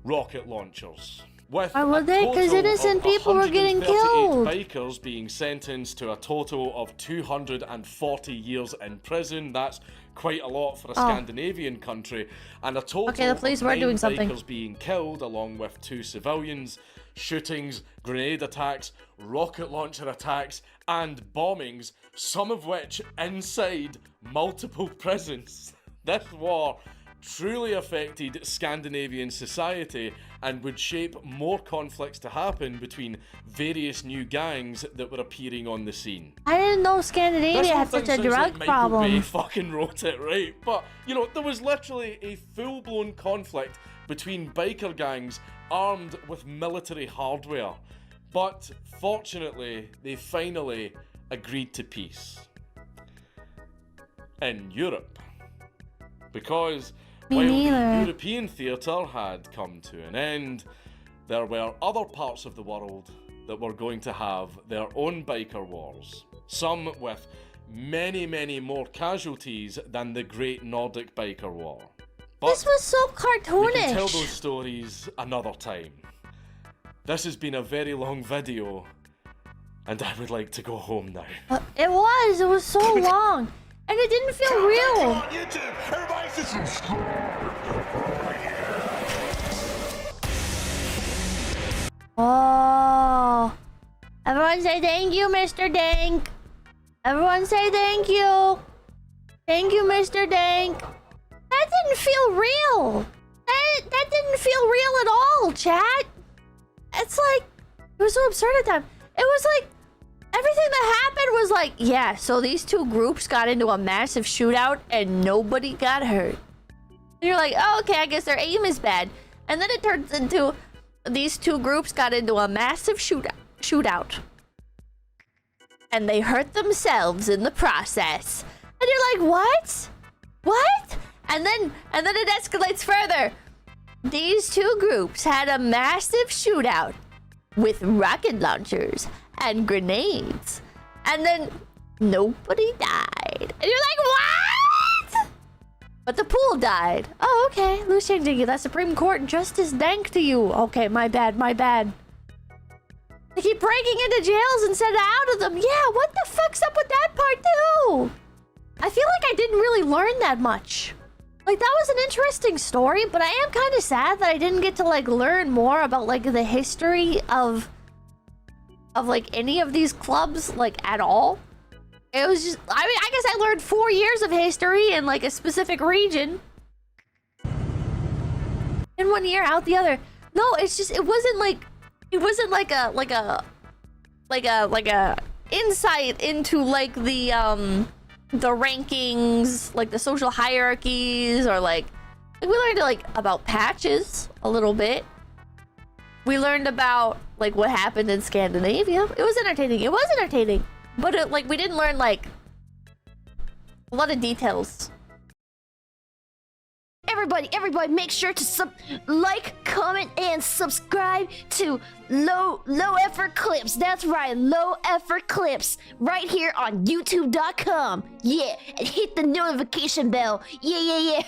[SPEAKER 2] rocket launchers. With
[SPEAKER 1] Why would
[SPEAKER 2] a
[SPEAKER 1] they? 'Cause
[SPEAKER 2] total
[SPEAKER 1] innocent
[SPEAKER 2] of
[SPEAKER 1] people were getting
[SPEAKER 2] 138
[SPEAKER 1] killed.
[SPEAKER 2] bikers being sentenced to a total of 240 years in prison. That's quite a lot for a Scandinavian country. And a total
[SPEAKER 1] Okay, the police
[SPEAKER 2] of
[SPEAKER 1] were
[SPEAKER 2] 9
[SPEAKER 1] doing something.
[SPEAKER 2] bikers being killed, along with 2 civilians, shootings, grenade attacks, rocket launcher attacks, and bombings, some of which inside multiple prisons. This war truly affected Scandinavian society and would shape more conflicts to happen between various new gangs that were appearing on the scene.
[SPEAKER 1] I didn't know
[SPEAKER 2] This
[SPEAKER 1] Scandinavia
[SPEAKER 2] whole
[SPEAKER 1] had
[SPEAKER 2] thing
[SPEAKER 1] such a
[SPEAKER 2] sounds
[SPEAKER 1] drug
[SPEAKER 2] like Michael
[SPEAKER 1] problem.
[SPEAKER 2] Bay fucking wrote it, right? But, there was literally a full-blown conflict between biker gangs armed with military hardware. But, fortunately, they finally agreed to peace. In Europe. Because while the
[SPEAKER 1] neither.
[SPEAKER 2] European theatre had come to an end, there were other parts of the world that were going to have their own biker wars. Some with many, many more casualties than the Great Nordic Biker War. But
[SPEAKER 1] This was so
[SPEAKER 2] we can tell those
[SPEAKER 1] cartoonish.
[SPEAKER 2] stories another time. This has been a very long video, and I would like to go home now.
[SPEAKER 1] It was so long. And it didn't feel real.
[SPEAKER 4] On YouTube, everybody just subscribe.
[SPEAKER 1] Oh. Everyone say thank you, Mr. Dank. Everyone say thank you. Thank you, Mr. Dank. That didn't feel real. That didn't feel real at all, chat. It's like, it was so absurd at the time. It was like, everything that happened was like, yeah, so these 2 groups got into a massive shootout and nobody got hurt. And you're like, oh, okay, I guess their aim is bad. And then it turns into these 2 groups got into a massive shootout. and they hurt themselves in the process. And you're like, what? What? And then it escalates further. These two groups had a massive shootout with rocket launchers and grenades. And then nobody died. And you're like, what? But the pool died. Oh, okay. Loose changing you. That Supreme Court justice dank to you. Okay, my bad, my bad. They keep breaking into jails instead of out of them. Yeah, what the fuck's up with that part too? I feel like I didn't really learn that much. Like, that was an interesting story, but I am kind of sad that I didn't get to, like, learn more about, like, the history of like, any of these clubs, like, at all. It was just, I mean, I guess I learned 4 years of history in, like, a specific region. In 1 year, out the other. No, it's just, it wasn't like a insight into, like, the rankings, like the social hierarchies, or like we learned like about patches a little bit. We learned about like what happened in Scandinavia. It was entertaining. It was entertaining, but it, like we didn't learn like a lot of details.
[SPEAKER 5] Everybody, make sure to like, comment, and subscribe to Low Effort Clips. That's right, Low Effort Clips, right here on YouTube.com. Yeah, and hit the notification bell. Yeah.